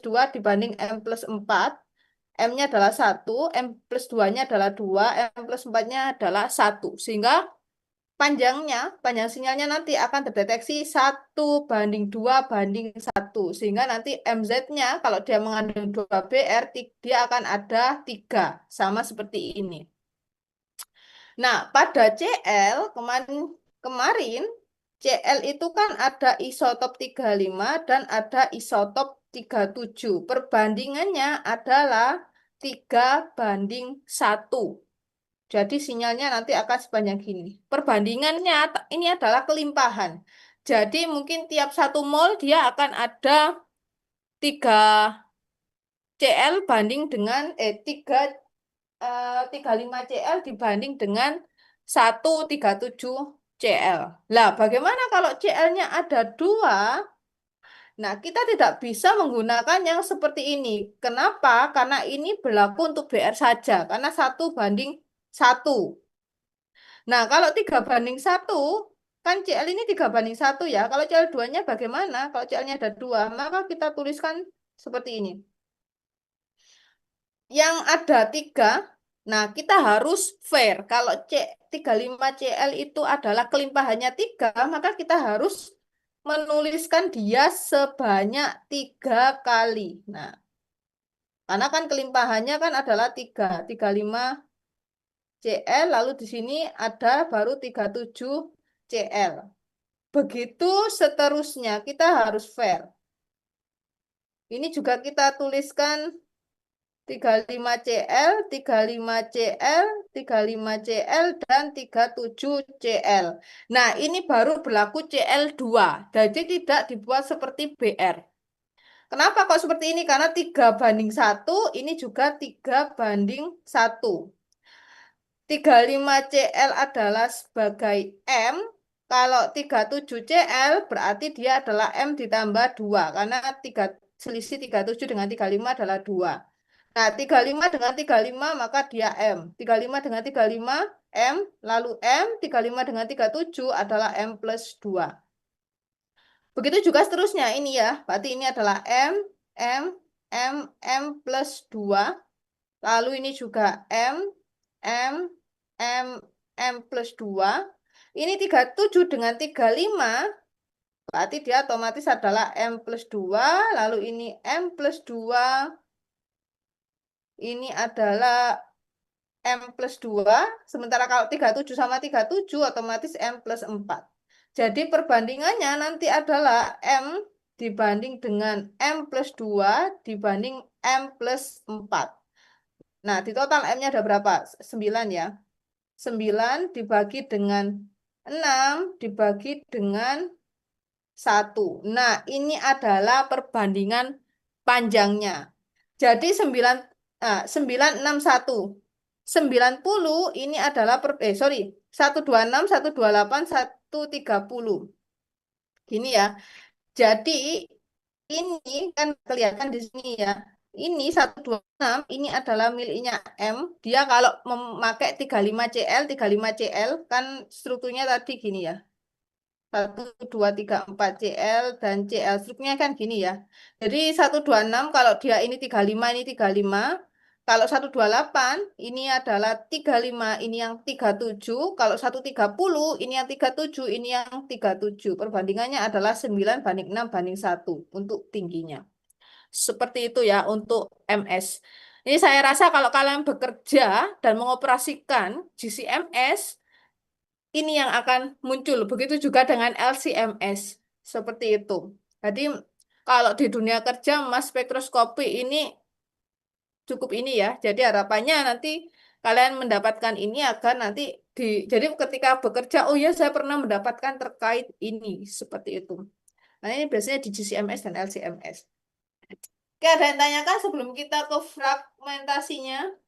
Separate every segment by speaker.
Speaker 1: 2 dibanding M plus 4. M-nya adalah 1, M plus 2-nya adalah 2, M plus 4-nya adalah 1. Sehingga panjang sinyalnya nanti akan terdeteksi 1:2:1. Sehingga nanti MZ-nya kalau dia mengandung 2BR, dia akan ada 3. Sama seperti ini. Nah, pada kemarin CL itu kan ada isotop 35 dan ada isotop 37. Perbandingannya adalah 3:1. Jadi sinyalnya nanti akan sebanyak ini. Perbandingannya ini adalah kelimpahan. Jadi mungkin tiap 1 mol dia akan ada 3 CL banding dengan 35 CL dibanding dengan 137 CL. Lah, bagaimana kalau CL-nya ada 2? Nah, kita tidak bisa menggunakan yang seperti ini. Kenapa? Karena ini berlaku untuk BR saja. Karena 1:1. Nah, kalau 3:1, kan CL ini 3:1 ya. Kalau CL 2-nya bagaimana? Kalau CL-nya ada 2, maka kita tuliskan seperti ini. Yang ada 3, nah kita harus fair. Kalau 35CL itu adalah kelimpahannya 3, maka kita harus menuliskan dia sebanyak 3 kali. Nah, karena kan kelimpahannya kan adalah 3, 35CL, lalu di sini ada baru 37CL. Begitu seterusnya, kita harus fair. Ini juga kita tuliskan 35CL, 35CL, 35CL, dan 37CL. Nah, ini baru berlaku CL2. Jadi tidak dibuat seperti BR. Kenapa kok seperti ini? Karena 3:1, ini juga 3:1. 35CL adalah sebagai M. Kalau 37CL berarti dia adalah M ditambah 2. Karena selisih 37 dengan 35 adalah 2. Nah, 35 dengan 35 maka dia M. 35 dengan 35 M. Lalu M. 35 dengan 37 adalah M plus 2. Begitu juga seterusnya. Ini ya. Berarti ini adalah M. M. M. M plus 2. Lalu ini juga M. M. M. M plus 2. Ini 37 dengan 35. Berarti dia otomatis adalah M plus 2. Lalu ini M plus 2. Ini adalah M plus 2. Sementara kalau 37 sama 37 otomatis M plus 4. Jadi perbandingannya nanti adalah M dibanding dengan M plus 2 dibanding M plus 4. Nah, di total M-nya ada berapa? 9 ya. 9 dibagi dengan 6 dibagi dengan 1. Nah, ini adalah perbandingan panjangnya. Jadi 961. 90 ini adalah 126, 128, 130. Gini ya. Jadi ini kan kelihatan di sini ya. Ini 126 ini adalah miliknya M. Dia kalau memakai 35CL, 35CL kan strukturnya tadi gini ya. 1, 2, 3, 4 CL dan CL struknya kan gini ya. Jadi 126 kalau dia ini 35 ini 35. Kalau 128 ini adalah 35 ini yang 37. Kalau 130 ini yang 37 ini yang 37. Perbandingannya adalah 9:6:1 untuk tingginya. Seperti itu ya untuk MS. Ini saya rasa kalau kalian bekerja dan mengoperasikan GCMS ini yang akan muncul. Begitu juga dengan LCMS. Seperti itu. Jadi kalau di dunia kerja mass spektroskopi ini cukup ini ya. Jadi harapannya nanti kalian mendapatkan ini agar nanti jadi ketika bekerja, oh ya saya pernah mendapatkan terkait ini. Seperti itu. Nah ini biasanya di GCMS dan LCMS. Oke, ada yang tanyakan sebelum kita ke fragmentasinya?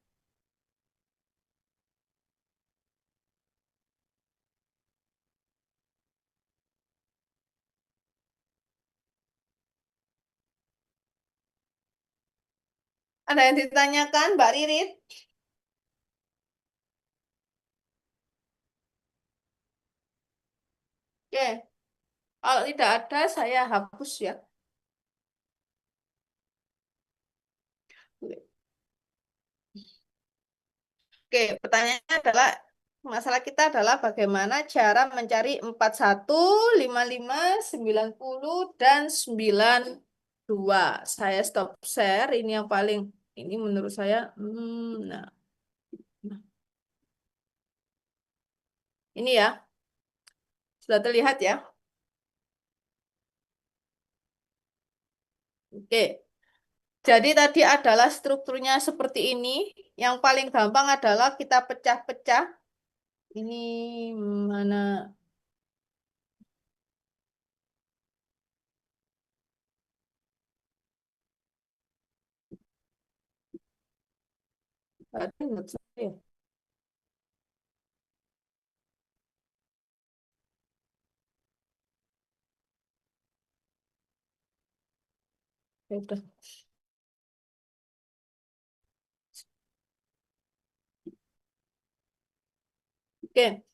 Speaker 1: Ada yang ditanyakan, Mbak Ririt? Oke, kalau tidak ada saya hapus ya. Oke, pertanyaannya adalah masalah kita adalah bagaimana cara mencari 41, 55, 90 dan 92. Saya stop share. Ini yang paling ini menurut saya. Nah, nah, ini ya sudah terlihat ya. Oke. Jadi tadi adalah strukturnya seperti ini. Yang paling gampang adalah kita pecah-pecah. Ini mana? Tadi menurut saya. Ya udah. Oke.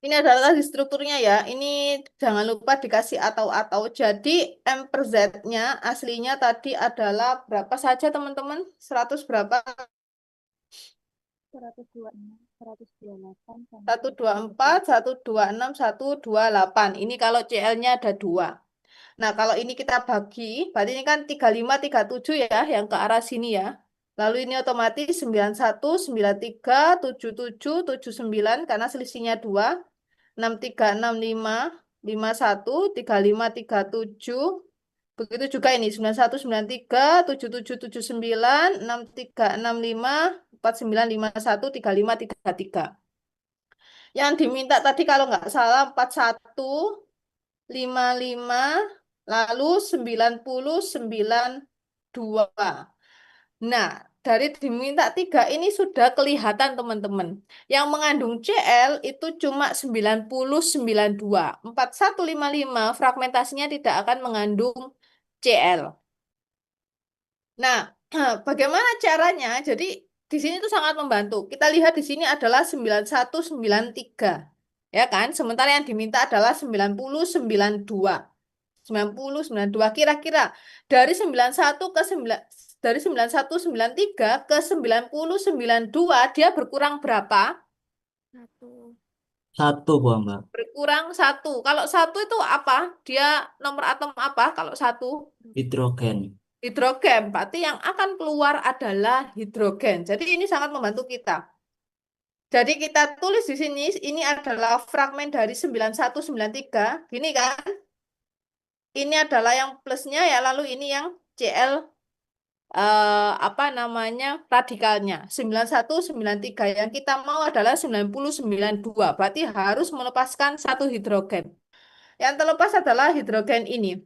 Speaker 1: Ini adalah tadi strukturnya ya. Ini jangan lupa dikasih atau-atau. Jadi M per Z-nya aslinya tadi adalah berapa saja teman-teman? 100 berapa?
Speaker 2: 126, 128, sama
Speaker 1: 124, 126, 128. Ini kalau CL-nya ada 2. Nah, kalau ini kita bagi, berarti ini kan 35, 37 ya, yang ke arah sini ya. Lalu ini otomatis 91, 93, 77, 79, karena selisihnya 2. 63, 65, 51, 35, 37. Begitu juga ini 91, 93, 77, 79, 63, 65, 49, 51, 35, 33. Yang diminta tadi kalau nggak salah 41, 55, lalu 99, 2. Nah, dari diminta 3 ini sudah kelihatan teman-teman. Yang mengandung Cl itu cuma 90, 92. 4155 fragmentasinya tidak akan mengandung Cl. Nah, bagaimana caranya? Jadi di sini tuh sangat membantu. Kita lihat di sini adalah 91, 93. Ya kan? Sementara yang diminta adalah 90, 92. 90, 92 kira-kira dari 91 ke 9 dari 91, 93 ke 90, 92 dia berkurang berapa?
Speaker 2: satu.
Speaker 3: Satu, Bu Mbak.
Speaker 1: Berkurang 1. Kalau 1 itu apa? Dia nomor atom apa? Kalau 1
Speaker 3: Hidrogen.
Speaker 1: hidrogen. Berarti yang akan keluar adalah hidrogen. Jadi ini sangat membantu kita. Jadi kita tulis di sini ini adalah fragmen dari 91, 93. Gini kan? Ini adalah yang plusnya ya, lalu ini yang Cl apa namanya radikalnya 91, 93 yang kita mau adalah 90, 92 berarti harus melepaskan satu hidrogen. Yang terlepas adalah hidrogen ini.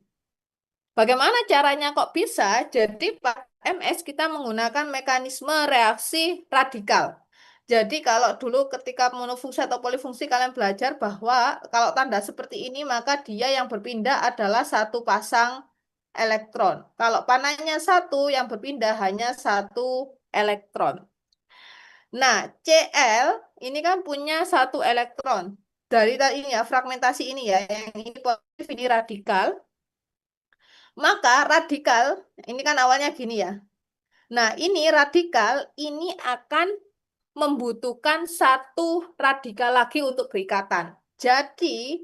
Speaker 1: Bagaimana caranya kok bisa? Jadi Pak MS kita menggunakan mekanisme reaksi radikal. Jadi kalau dulu ketika monofungsi atau polifungsi kalian belajar bahwa kalau tanda seperti ini maka dia yang berpindah adalah satu pasang elektron. Kalau panahnya satu, yang berpindah hanya satu elektron. Nah, Cl ini kan punya satu elektron. Dari tadi ini ya, fragmentasi ini ya, yang ini positif, ini radikal. Maka radikal, ini kan awalnya gini ya. Nah, ini radikal, ini akan membutuhkan satu radikal lagi untuk berikatan. Jadi,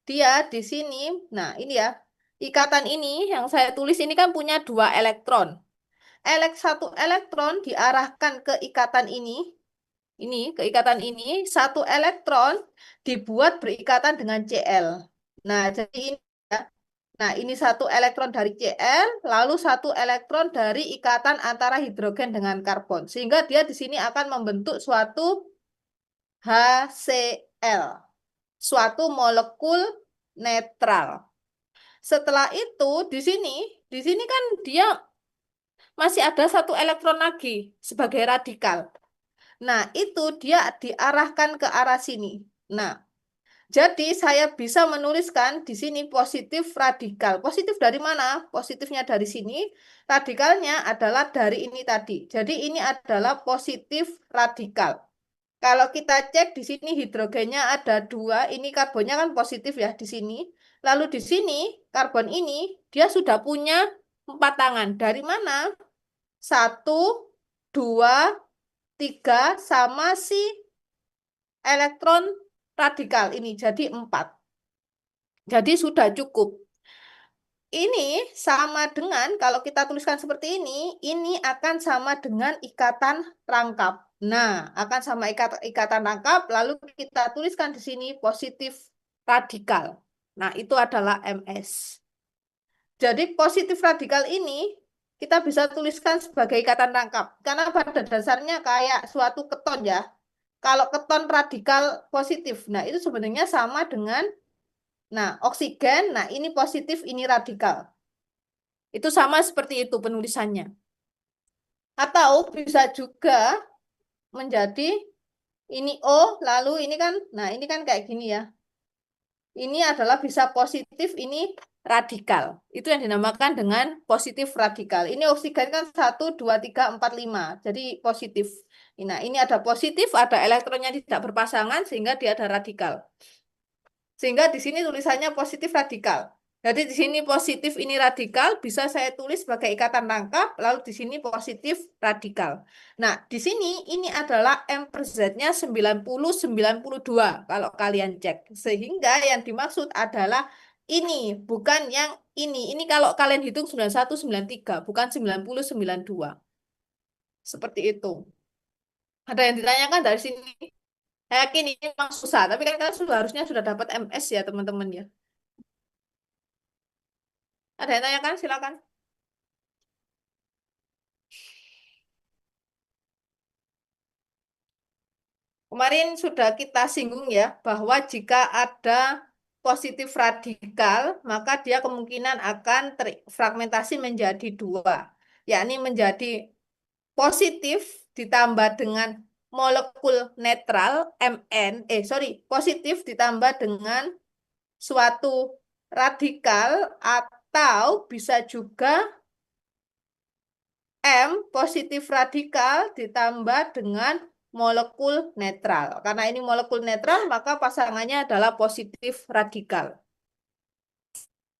Speaker 1: dia di sini, nah ini ya, ikatan ini yang saya tulis ini kan punya 2 elektron. Satu elektron diarahkan ke ikatan ini ke ikatan ini, satu elektron dibuat berikatan dengan Cl. Nah, jadi ini ya. Nah, ini satu elektron dari Cl, lalu satu elektron dari ikatan antara hidrogen dengan karbon. Sehingga dia di sini akan membentuk suatu HCl, suatu molekul netral. Setelah itu di sini kan dia masih ada satu elektron lagi sebagai radikal. Nah, itu dia diarahkan ke arah sini. Nah, jadi saya bisa menuliskan di sini positif radikal. Positif dari mana? Positifnya dari sini. Radikalnya adalah dari ini tadi. Jadi ini adalah positif radikal. Kalau kita cek di sini hidrogennya ada 2. Ini karbonnya kan positif ya di sini. Lalu di sini karbon ini dia sudah punya 4 tangan. Dari mana? 1, 2, 3 sama si elektron radikal ini jadi 4. Jadi sudah cukup. Ini sama dengan kalau kita tuliskan seperti ini akan sama dengan ikatan rangkap. Nah, akan sama ikatan rangkap, lalu kita tuliskan di sini positif radikal. Nah, itu adalah MS. Jadi positif radikal ini kita bisa tuliskan sebagai ikatan rangkap. Karena pada dasarnya kayak suatu keton ya. Kalau keton radikal positif, nah itu sebenarnya sama dengan, nah oksigen, nah ini positif, ini radikal. Itu sama seperti itu penulisannya. Atau bisa juga menjadi ini O, lalu ini kan, nah ini kan kayak gini ya. Ini adalah bisa positif, ini radikal. Itu yang dinamakan dengan positif radikal. Ini oksigen kan 1, 2, 3, 4, 5. Jadi positif. Nah, ini ada positif, ada elektronnya tidak berpasangan, sehingga dia ada radikal. Sehingga di sini tulisannya positif radikal. Jadi di sini positif ini radikal, bisa saya tulis sebagai ikatan rangkap, lalu di sini positif radikal. Nah, di sini ini adalah M per Z-nya 90-92 kalau kalian cek. Sehingga yang dimaksud adalah ini, bukan yang ini. Ini kalau kalian hitung 91-93, bukan 90-92. Seperti itu. Ada yang ditanyakan dari sini? Saya yakin ini memang susah, tapi kan kalian harusnya sudah dapat MS ya teman-teman ya. Ada yang tanyakan? Silakan. Kemarin sudah kita singgung ya, bahwa jika ada positif radikal, maka dia kemungkinan akan terfragmentasi menjadi 2, yakni menjadi positif ditambah dengan molekul netral positif ditambah dengan suatu radikal, atau bisa juga M positif radikal ditambah dengan molekul netral. Karena ini molekul netral, maka pasangannya adalah positif radikal.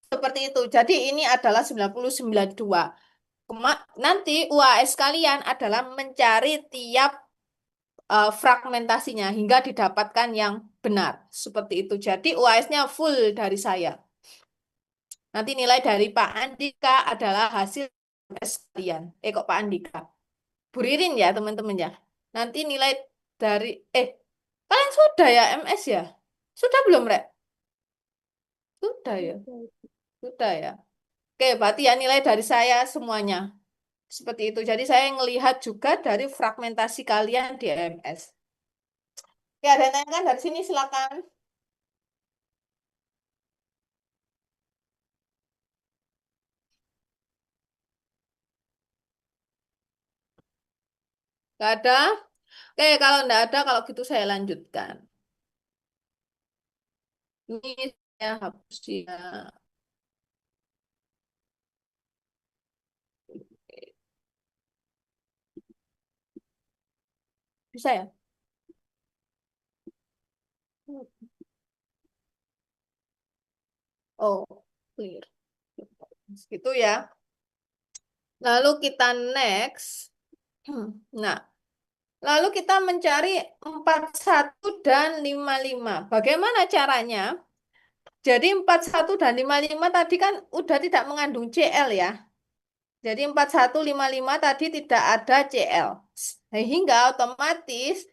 Speaker 1: Seperti itu. Jadi ini adalah 90-92. Nanti UAS kalian adalah mencari tiap fragmentasinya hingga didapatkan yang benar. Seperti itu. Jadi UAS-nya full dari saya. Nanti nilai dari Pak Andika adalah hasil UAS kalian. Kok Pak Andika? Bu Ririn ya teman-teman ya. Nanti nilai dari kalian sudah ya MS ya? Sudah belum, Rek? Sudah ya. Sudah ya. Oke, berarti ya nilai dari saya semuanya. Seperti itu. Jadi saya melihat juga dari fragmentasi kalian di MS. Oke, ada yang tanyakan dari sini silakan. Nggak ada? Oke, kalau nggak ada, kalau gitu saya lanjutkan. Ini saya hapus ya. Bisa ya? Oh, clear. Gitu ya. Lalu kita next. Nah, lalu kita mencari 41 dan 55. Bagaimana caranya? Jadi 41 dan 55 tadi kan udah tidak mengandung Cl ya. Jadi 4155 tadi tidak ada Cl. Sehingga otomatis,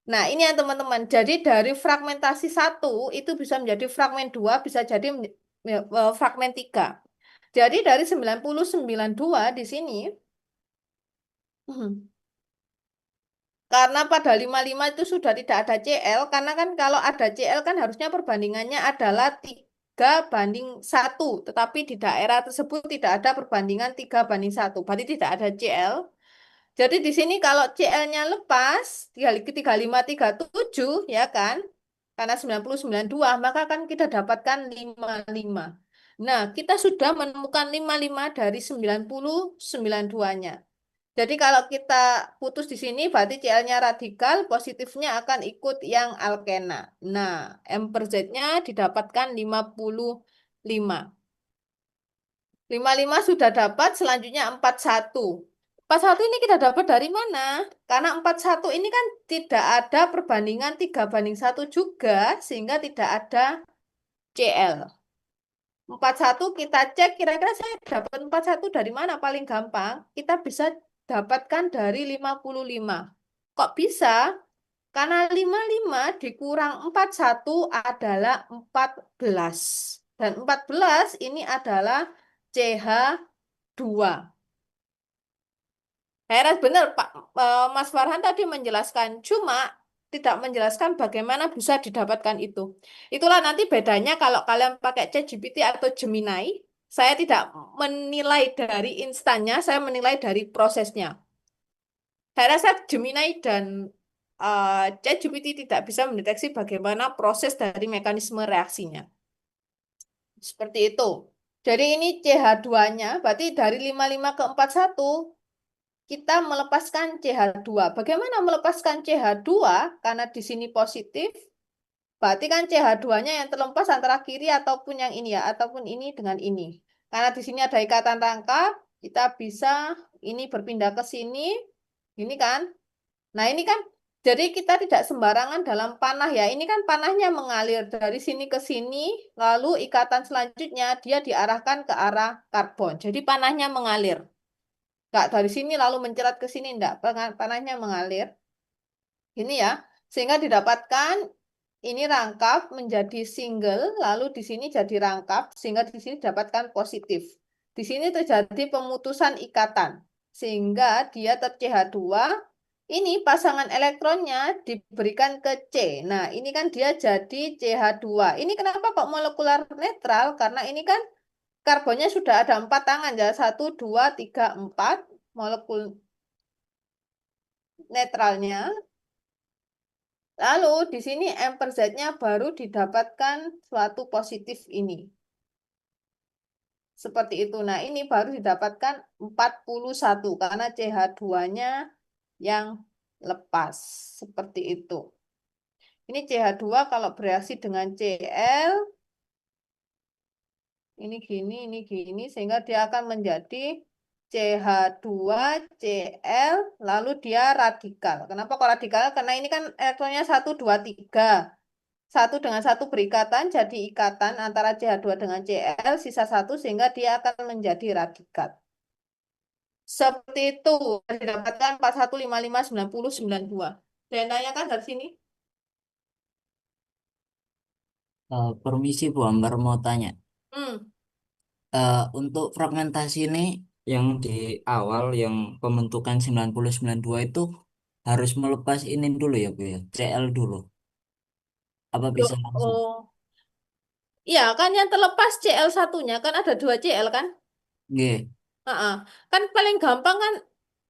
Speaker 1: nah ini ya teman-teman. Jadi dari fragmentasi 1 itu bisa menjadi fragmen 2, bisa jadi fragmen 3. Jadi dari 90-92 di sini, karena pada 55 itu sudah tidak ada CL, karena kan kalau ada CL kan harusnya perbandingannya adalah 3:1, tetapi di daerah tersebut tidak ada perbandingan 3:1, berarti tidak ada CL. Jadi di sini kalau CL-nya lepas, 3537 ya kan, karena 90-92, maka kan kita dapatkan 55. Nah, kita sudah menemukan 55 dari 90-92-nya. Jadi kalau kita putus di sini berarti Cl-nya radikal, positifnya akan ikut yang alkena. Nah, M per Z-nya didapatkan 55. 55 sudah dapat, selanjutnya 41. 41 ini kita dapat dari mana? Karena 41 ini kan tidak ada perbandingan 3 banding 1 juga, sehingga tidak ada CL. 41 kita cek kira-kira saya dapat 41 dari mana paling gampang? Kita bisa dapatkan dari 55. Kok bisa? Karena 55 dikurang 41 adalah 14. Dan 14 ini adalah CH2. Heras benar Pak Mas Farhan tadi menjelaskan, cuma tidak menjelaskan bagaimana bisa didapatkan itu. Itulah nanti bedanya kalau kalian pakai ChatGPT atau Gemini, saya tidak menilai dari instannya, saya menilai dari prosesnya. Saya rasa Gemini dan ChatGPT tidak bisa mendeteksi bagaimana proses dari mekanisme reaksinya. Seperti itu. Jadi ini CH2-nya, berarti dari 55 ke 41 kita melepaskan CH2. Bagaimana melepaskan CH2? Karena di sini positif, berarti kan CH2-nya yang terlepas antara kiri ataupun yang ini ya, ataupun ini dengan ini. Karena di sini ada ikatan rangkap, kita bisa ini berpindah ke sini, ini kan. Nah, ini kan jadi kita tidak sembarangan dalam panah ya. Ini kan panahnya mengalir dari sini ke sini, lalu ikatan selanjutnya dia diarahkan ke arah karbon. Jadi panahnya mengalir. Nggak dari sini lalu mencerat ke sini, enggak. Panahnya mengalir. Ini ya. Sehingga didapatkan ini rangkap menjadi single, lalu di sini jadi rangkap, sehingga di sini didapatkan positif. Di sini terjadi pemutusan ikatan, sehingga dia ter-CH2. Ini pasangan elektronnya diberikan ke C. Nah, ini kan dia jadi CH2. Ini kenapa kok molekular netral? Karena ini kan karbonnya sudah ada 4 tangan ya. Satu, dua, tiga, empat molekul netralnya. Lalu di sini M per Z-nya baru didapatkan suatu positif ini. Seperti itu. Nah, ini baru didapatkan 41 karena CH2-nya yang lepas. Seperti itu. Ini CH2 kalau bereaksi dengan Cl, ini gini, sehingga dia akan menjadi CH2Cl, lalu dia radikal. Kenapa kok radikal? Karena ini kan elektronnya 1, 2, 3. Satu dengan satu berikatan, jadi ikatan antara CH2 dengan Cl, sisa satu, sehingga dia akan menjadi radikal. Seperti itu, didapatkan 41, 55, 90, 92. Dan tanyakan dari sini.
Speaker 3: Permisi Bu Ambar mau tanya.
Speaker 1: Hmm.
Speaker 3: Untuk fragmentasi ini yang di awal yang pembentukan 9092 itu harus melepas ini dulu ya Bu ya, CL dulu. Apa bisa langsung?
Speaker 1: Oh, iya kan yang terlepas Cl satunya kan ada 2 Cl kan?
Speaker 3: Nggih,
Speaker 1: Heeh. Kan paling gampang kan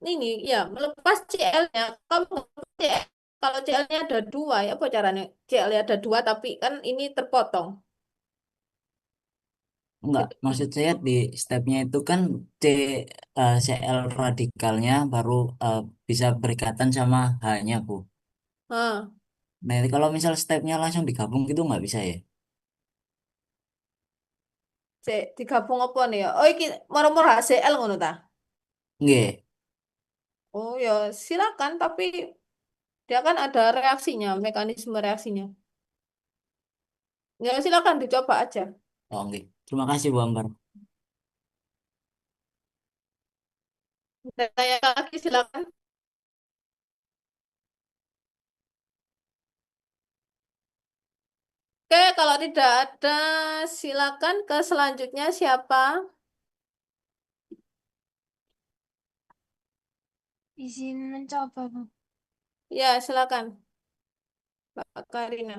Speaker 1: ini ya melepas Cl-nya. Kamu melepas CL, kalau Cl-nya ada 2 ya apa caranya? Cl-nya ada 2 tapi kan ini terpotong.
Speaker 3: enggak.
Speaker 1: Gitu.
Speaker 3: Maksud saya di stepnya itu kan C, CL radikalnya baru eh, bisa berikatan sama H-nya Bu.
Speaker 1: Heeh.
Speaker 3: Nah, itu kalau misal stepnya langsung digabung gitu nggak bisa ya?
Speaker 1: Cek digabung apa nih ya? Oh iki moro-moro HCl ngono ta?
Speaker 3: Nggih.
Speaker 1: Oh ya silakan tapi dia kan ada reaksinya, mekanisme reaksinya. Ya silakan dicoba aja.
Speaker 3: Oh, nggih. Terima kasih Bu Ambar.
Speaker 1: Tanya lagi silakan. Oke, kalau tidak ada silakan ke selanjutnya siapa?
Speaker 2: Izin mencoba, Bu.
Speaker 1: Ya, silakan. Mbak Karina.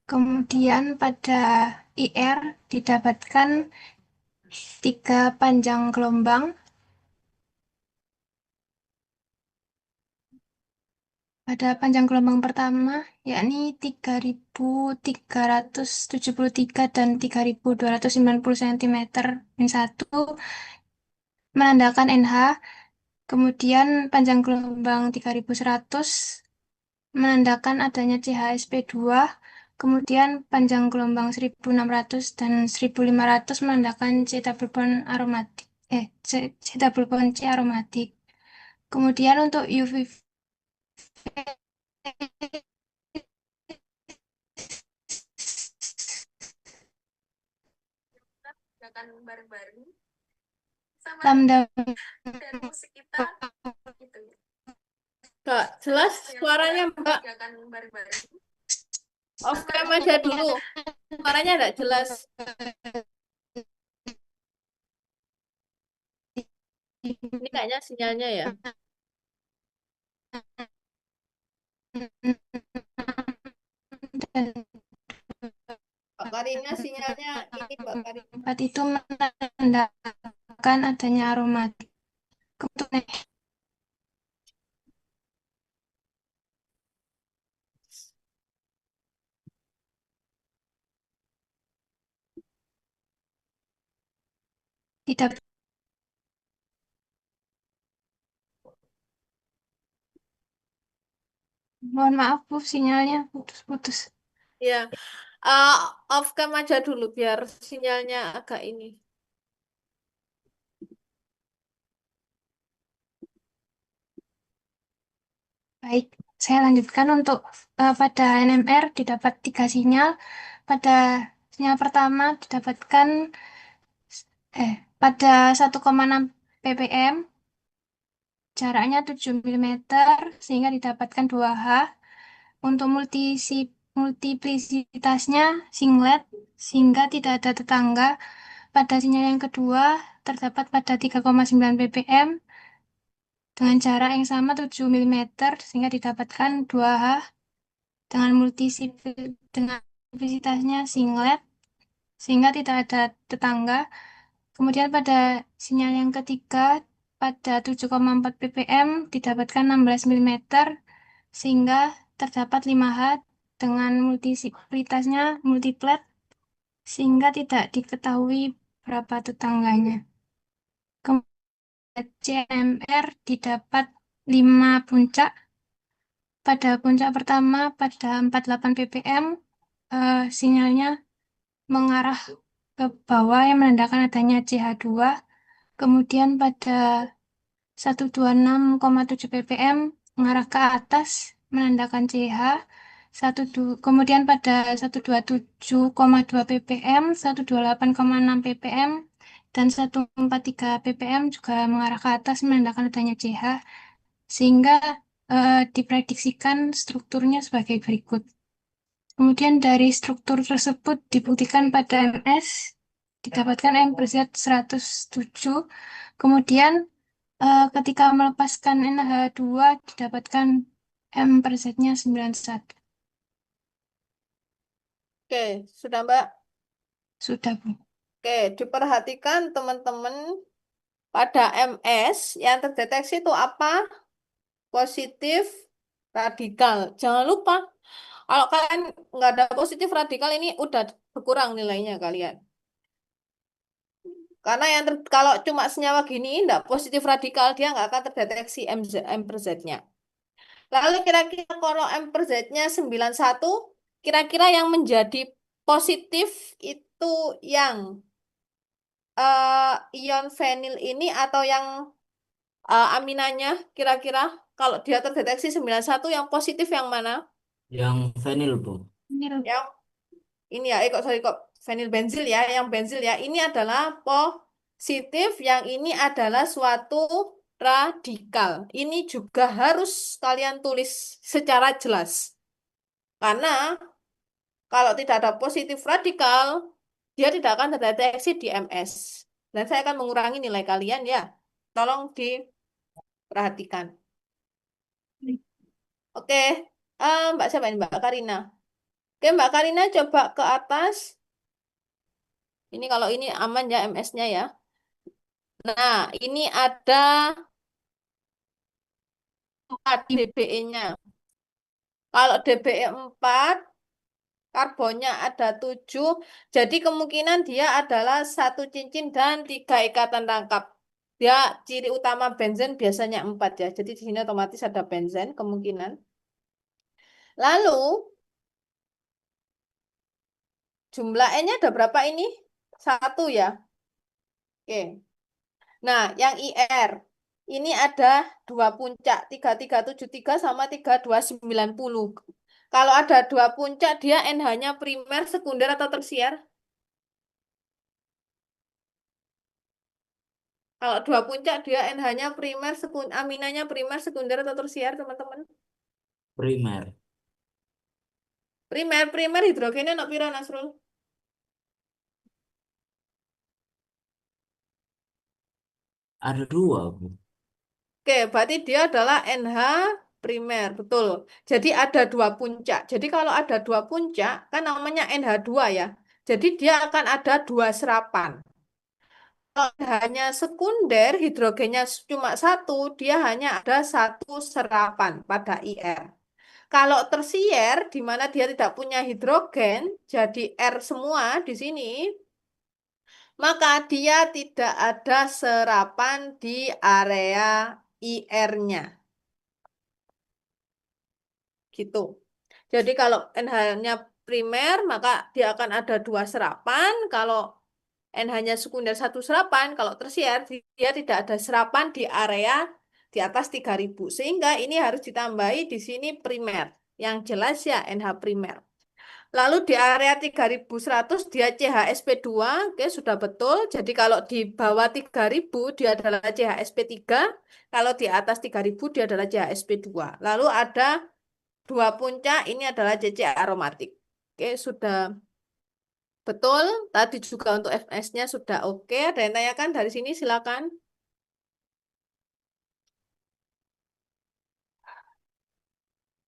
Speaker 2: Kemudian pada IR didapatkan Tiga panjang gelombang. Pada panjang gelombang pertama, yakni 3.373 dan 3.290 cm min 1, menandakan NH. Kemudian panjang gelombang 3.100 menandakan adanya CHSP2. Kemudian panjang gelombang 1.600 dan 1.500 menandakan C double bond aromatik. C double bond C aromatik. Kemudian untuk UV lambda
Speaker 1: Kak, jelas suaranya Mbak. Off cam aja dulu. Suaranya enggak jelas. Ini kayaknya sinyalnya ya.
Speaker 2: dan
Speaker 1: Mbak Karina sinyalnya ini Mbak Karina.
Speaker 2: 4 itu menandakan adanya aromatik. Kemudian tidak, mohon maaf Bu, sinyalnya putus-putus.
Speaker 1: Ya, uh, off cam aja dulu biar sinyalnya agak ini.
Speaker 2: Baik, saya lanjutkan untuk pada NMR didapat 3 sinyal. Pada sinyal pertama didapatkan pada 1,6 ppm, jaraknya 7 mm, sehingga didapatkan 2H. Untuk multiplisitasnya singlet, sehingga tidak ada tetangga. Pada sinyal yang kedua terdapat pada 3,9 ppm dengan jarak yang sama 7 mm, sehingga didapatkan 2H. Dengan dengan multiplisitasnya singlet, sehingga tidak ada tetangga. Kemudian pada sinyal yang ketiga pada 7,4 ppm didapatkan 16 mm, sehingga terdapat 5H dengan multiplitasnya multiplet, sehingga tidak diketahui berapa tetangganya. Kemudian CMR didapat 5 puncak. Pada puncak pertama pada 48 ppm, sinyalnya mengarah ke bawah yang menandakan adanya CH2. Kemudian pada 126,7 ppm mengarah ke atas menandakan CH. Kemudian pada 127,2 ppm, 128,6 ppm, dan 143 ppm juga mengarah ke atas menandakan adanya CH, sehingga diprediksikan strukturnya sebagai berikut. Kemudian dari struktur tersebut dibuktikan pada MS, didapatkan M per Z 107. Kemudian ketika melepaskan NH2 didapatkan M per Z-nya 91.
Speaker 1: Oke, sudah Mbak.
Speaker 2: Sudah, Bu.
Speaker 1: Oke, diperhatikan teman-teman pada MS yang terdeteksi itu apa? Positif radikal. Jangan lupa, kalau kalian nggak ada positif radikal ini udah berkurang nilainya kalian. Karena kalau cuma senyawa gini, nggak positif radikal, dia nggak akan terdeteksi M per Z-nya. Lalu kira-kira kalau M per Z-nya 91, kira-kira yang menjadi positif itu yang ion fenil ini atau yang aminanya, kira-kira kalau dia terdeteksi 91 yang positif yang mana?
Speaker 3: Yang vanil, Bu.
Speaker 2: Ini loh.
Speaker 1: Yang ini ya, sorry kok fenil benzil ya, yang benzil ya. Ini adalah positif, yang ini adalah suatu radikal. Ini juga harus kalian tulis secara jelas. Karena kalau tidak ada positif radikal, dia tidak akan terdeteksi di MS. Dan saya akan mengurangi nilai kalian ya. Tolong diperhatikan. Oke, Mbak siapa ini? Mbak Karina. Oke, Mbak Karina coba ke atas. Ini kalau ini aman ya MS-nya ya. Nah, ini ada 4 DBE-nya. Kalau DBE 4, karbonnya ada 7. Jadi kemungkinan dia adalah satu cincin dan 3 ikatan rangkap. Dia ciri utama benzen biasanya 4 ya. Jadi di sini otomatis ada benzen kemungkinan. Lalu jumlah N-nya ada berapa ini? Satu ya. Oke. Nah, yang IR. Ini ada 2 puncak. 3373 sama 3290. Kalau ada 2 puncak, dia NH-nya primer, sekunder, atau tersier? Kalau 2 puncak, dia NH-nya primer, aminanya primer, sekunder, atau tersier, teman-teman?
Speaker 3: Primer.
Speaker 1: Primer, primer hidrogennya no piro, Nasrul?
Speaker 3: Ada dua, Bu.
Speaker 1: Oke, berarti dia adalah NH primer, betul. Jadi ada 2 puncak. Jadi kalau ada 2 puncak, kan namanya NH2 ya. Jadi dia akan ada 2 serapan. Kalau hanya sekunder, hidrogennya cuma satu, dia hanya ada 1 serapan pada IR. Kalau tersier, di mana dia tidak punya hidrogen, jadi R semua di sini, maka dia tidak ada serapan di area IR-nya. Gitu. Jadi kalau NH-nya primer, maka dia akan ada 2 serapan. Kalau NH-nya sekunder 1 serapan, kalau tersier, dia tidak ada serapan di area di atas 3000. Sehingga ini harus ditambahi di sini primer. Yang jelas ya NH primer. Lalu di area 3100 dia CHSP2, oke sudah betul. Jadi kalau di bawah 3000 dia adalah CHSP3, kalau di atas 3000 dia adalah CHSP2. Lalu ada 2 puncak, ini adalah CC aromatik. Oke, sudah betul. Tadi juga untuk FS-nya sudah oke. Ada yang tanyakan dari sini silakan.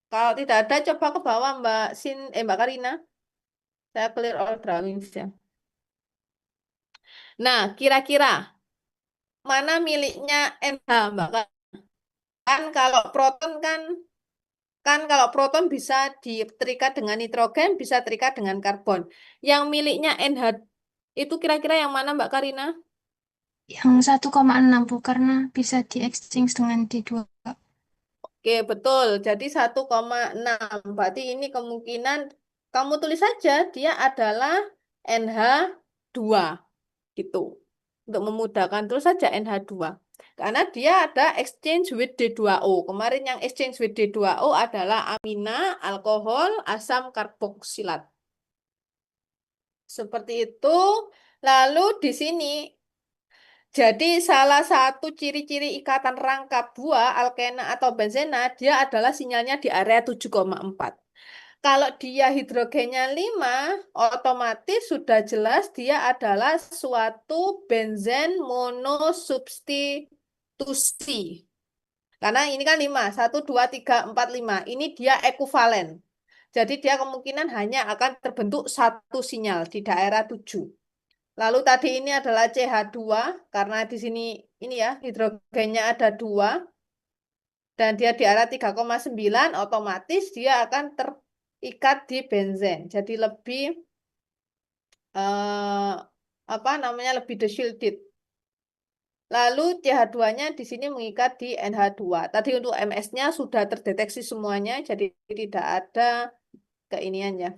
Speaker 1: Kalau tidak ada coba ke bawah Mbak Karina. Saya clear all drawings ya. Nah, kira-kira mana miliknya NH, Mbak? Kan kalau proton kan kalau proton bisa terikat dengan nitrogen, bisa terikat dengan karbon. Yang miliknya NH itu kira-kira yang mana, Mbak Karina?
Speaker 2: Yang 1,6 Bu, karena bisa di-exchange dengan D2.
Speaker 1: Oke, betul. Jadi 1,6. Berarti ini kemungkinan kamu tulis saja dia adalah NH2 gitu. Untuk memudahkan terus saja NH2. Karena dia ada exchange with D2O. Kemarin yang exchange with D2O adalah amina, alkohol, asam karboksilat. Seperti itu. Lalu di sini jadi salah satu ciri-ciri ikatan rangkap buah, alkena atau benzena, dia adalah sinyalnya di area 7,4. Kalau dia hidrogennya 5, otomatis sudah jelas dia adalah suatu benzen monosubstitusi. Karena ini kan 5, 1, 2, 3, 4, 5. Ini dia ekuivalen. Jadi dia kemungkinan hanya akan terbentuk satu sinyal di daerah 7. Lalu tadi ini adalah CH2 karena di sini ini ya hidrogennya ada 2 dan dia di area 3,9 otomatis dia akan terikat di benzen. Jadi lebih apa namanya lebih shielded. Lalu CH2-nya di sini mengikat di NH2. Tadi untuk MS-nya sudah terdeteksi semuanya jadi tidak ada keiniannya.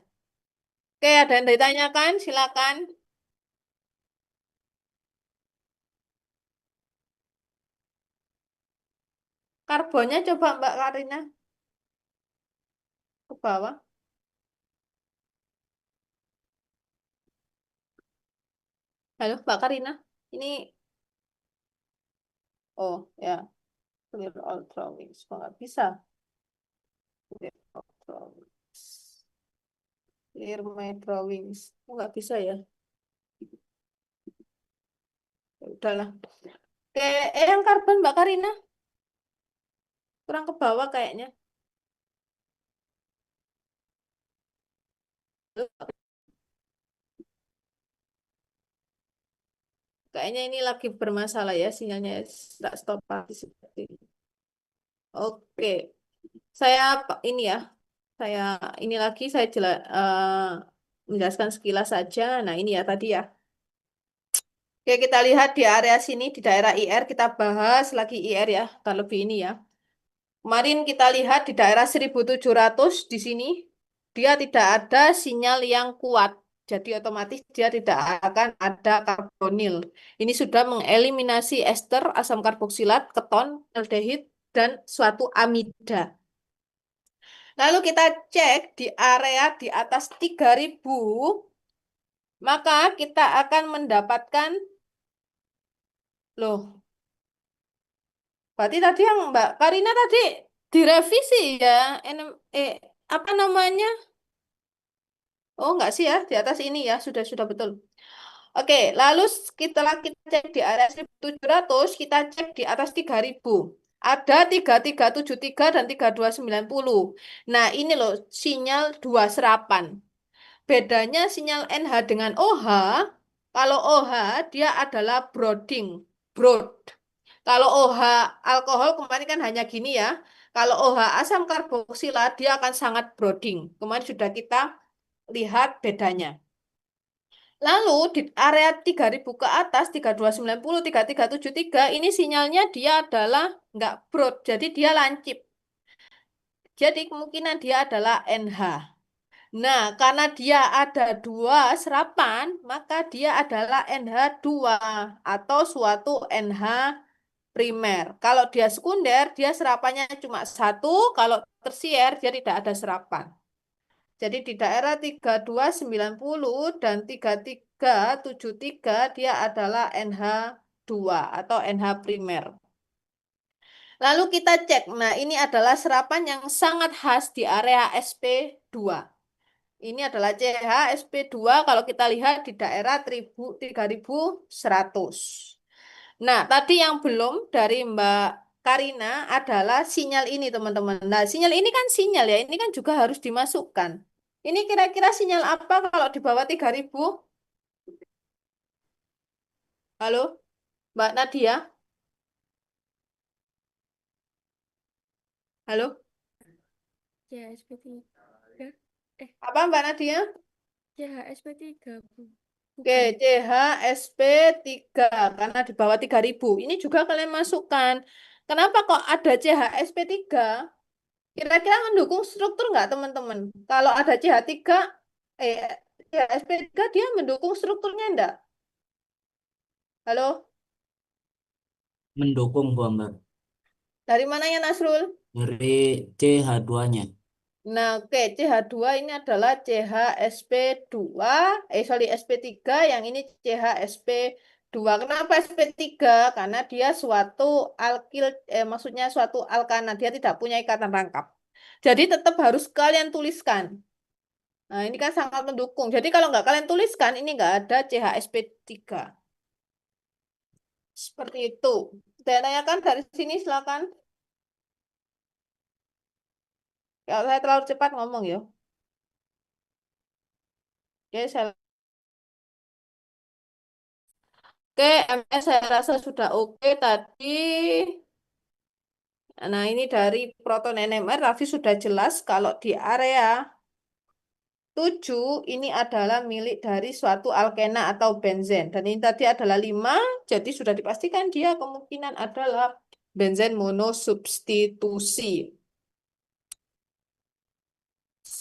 Speaker 1: Oke, ada yang ditanyakan? Silakan. Karbonnya coba Mbak Karina ke bawah. Halo, Mbak Karina. Ini, oh ya, clear all drawings. Kok nggak bisa? Clear all drawings. Clear my drawings. Kok nggak bisa ya? Ya udahlah. Oke, yang karbon Mbak Karina. Kurang ke bawah kayaknya. Kayaknya ini lagi bermasalah ya sinyalnya. Tak stop lagi seperti ini. Oke, saya ini ya, saya ini lagi saya menjelaskan sekilas saja. Nah ini ya tadi ya. Oke, kita lihat di area sini di daerah IR kita bahas lagi IR ya, terlebih ini ya. Kemarin kita lihat di daerah 1700 di sini dia tidak ada sinyal yang kuat. Jadi otomatis dia tidak akan ada karbonil. Ini sudah mengeliminasi ester, asam karboksilat, keton, aldehid, dan suatu amida. Lalu kita cek di area di atas 3000, maka kita akan mendapatkan, loh, berarti tadi yang Mbak Karina tadi direvisi ya, eh, apa namanya? Oh, enggak sih ya, di atas ini ya, sudah betul. Oke, lalu setelah kita cek di area 1700, kita cek di atas 3000. Ada 3373 dan 3290. Nah, ini loh sinyal dua serapan. Bedanya sinyal NH dengan OH, kalau OH dia adalah brooding, broad. Kalau OH alkohol kemarin kan hanya gini ya. Kalau OH asam karboksila dia akan sangat brooding. Kemarin sudah kita lihat bedanya. Lalu di area 3000 ke atas, 3290, 3373, ini sinyalnya dia adalah nggak broad, jadi dia lancip. Jadi kemungkinan dia adalah NH. Nah, karena dia ada dua serapan, maka dia adalah NH2 atau suatu NH primer. Kalau dia sekunder, dia serapannya cuma satu, kalau tersier dia tidak ada serapan. Jadi di daerah 3290 dan 3373 dia adalah NH2 atau NH primer. Lalu kita cek, nah ini adalah serapan yang sangat khas di area SP2. Ini adalah CHSP2 kalau kita lihat di daerah 3100. Nah, tadi yang belum dari Mbak Karina adalah sinyal ini, teman-teman. Nah, sinyal ini kan sinyal ya, ini kan juga harus dimasukkan. Ini kira-kira sinyal apa kalau di bawah 3000? Halo, Mbak Nadia? Halo,
Speaker 4: CHSP 3.
Speaker 1: apa Mbak Nadia?
Speaker 4: CHSP 3, Bu.
Speaker 1: Oke,
Speaker 4: Bukan.
Speaker 1: CHSP3 karena di bawah 3000. Ini juga kalian masukkan. Kenapa kok ada CHSP3? Kira-kira mendukung struktur nggak teman-teman? Kalau ada CH3, eh, CHSP3 dia mendukung strukturnya enggak? Halo,
Speaker 3: Mendukung gua Mbak
Speaker 1: dari mananya Nasrul?
Speaker 3: dari CH2-nya.
Speaker 1: Nah, oke, CH2 ini adalah CHSP2, sorry, SP3, yang ini CHSP2. Kenapa SP3? Karena dia suatu alkil, maksudnya suatu alkana, dia tidak punya ikatan rangkap. Jadi tetap harus kalian tuliskan. Nah, ini kan sangat mendukung. Jadi kalau nggak kalian tuliskan, ini nggak ada CHSP3. Seperti itu. Saya tanyakan dari sini, silakan. Kalau saya terlalu cepat ngomong ya. Oke, Oke, MS saya rasa sudah oke tadi. Nah, ini dari proton NMR, Raffi sudah jelas kalau di area 7 ini adalah milik dari suatu alkena atau benzen. Dan ini tadi adalah 5, jadi sudah dipastikan dia kemungkinan adalah benzen monosubstitusi.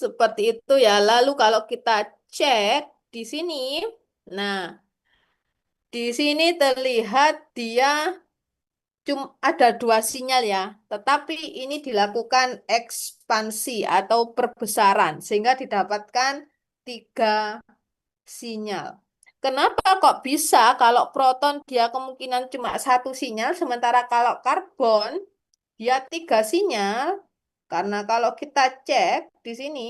Speaker 1: Seperti itu ya. Lalu kalau kita cek di sini, nah di sini terlihat dia cuma ada dua sinyal ya, tetapi ini dilakukan ekspansi atau perbesaran sehingga didapatkan tiga sinyal. Kenapa kok bisa kalau proton dia kemungkinan cuma satu sinyal, sementara kalau karbon dia tiga sinyal? Karena kalau kita cek di sini,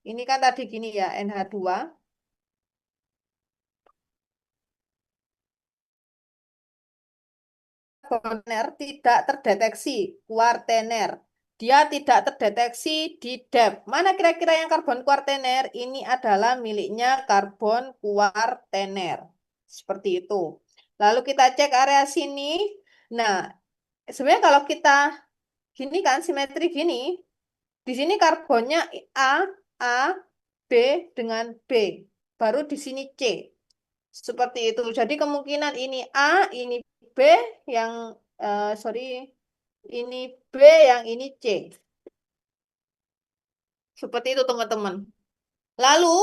Speaker 1: ini kan tadi gini ya, NH2. Kuartener tidak terdeteksi. Kuartener. Dia tidak terdeteksi di depth. Mana kira-kira yang karbon kuartener? Ini adalah miliknya karbon kuartener. Seperti itu. Lalu kita cek area sini. Nah, sebenarnya kalau kita gini kan, simetri gini, di sini karbonnya A, A, B dengan B. Baru di sini C. Seperti itu. Jadi kemungkinan ini A, ini B, yang, sorry, ini B, yang ini C. Seperti itu, teman-teman. Lalu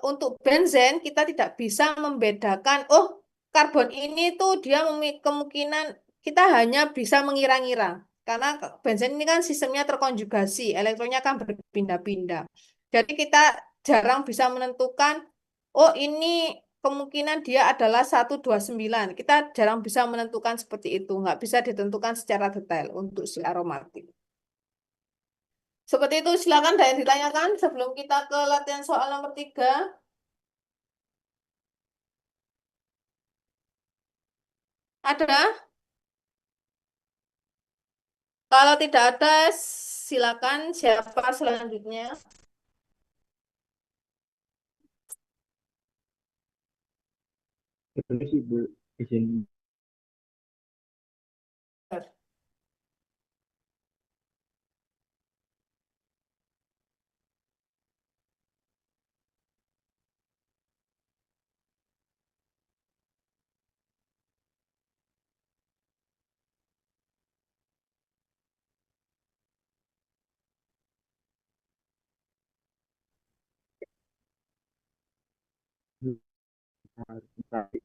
Speaker 1: untuk benzen kita tidak bisa membedakan, oh karbon ini tuh dia kemungkinan kita hanya bisa mengira-ngira. Karena benzen ini kan sistemnya terkonjugasi, elektronnya kan berpindah-pindah. Jadi kita jarang bisa menentukan, oh ini kemungkinan dia adalah 129. Kita jarang bisa menentukan seperti itu. Nggak bisa ditentukan secara detail untuk si aromatik. Seperti itu, silakan ada yang ditanyakan sebelum kita ke latihan soal nomor 3. Ada? Kalau tidak ada, silakan siapa selanjutnya.
Speaker 5: Terus Ibu izin mencari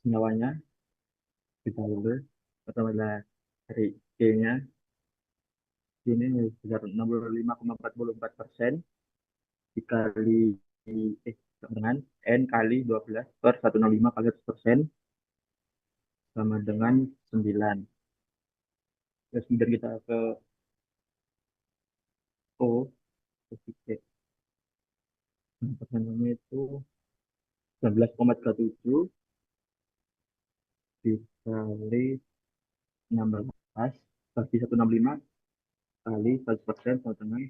Speaker 5: senyawanya kita dulu. Pertama adalah dari G-nya. Ini sebesar 65,44% dikali dengan N kali 12 per 165 kali 100% sama dengan 9. Terus kemudian kita ke O, titik persennya itu 19,37 dikali 16 bagi 165 kali 100% sama dengan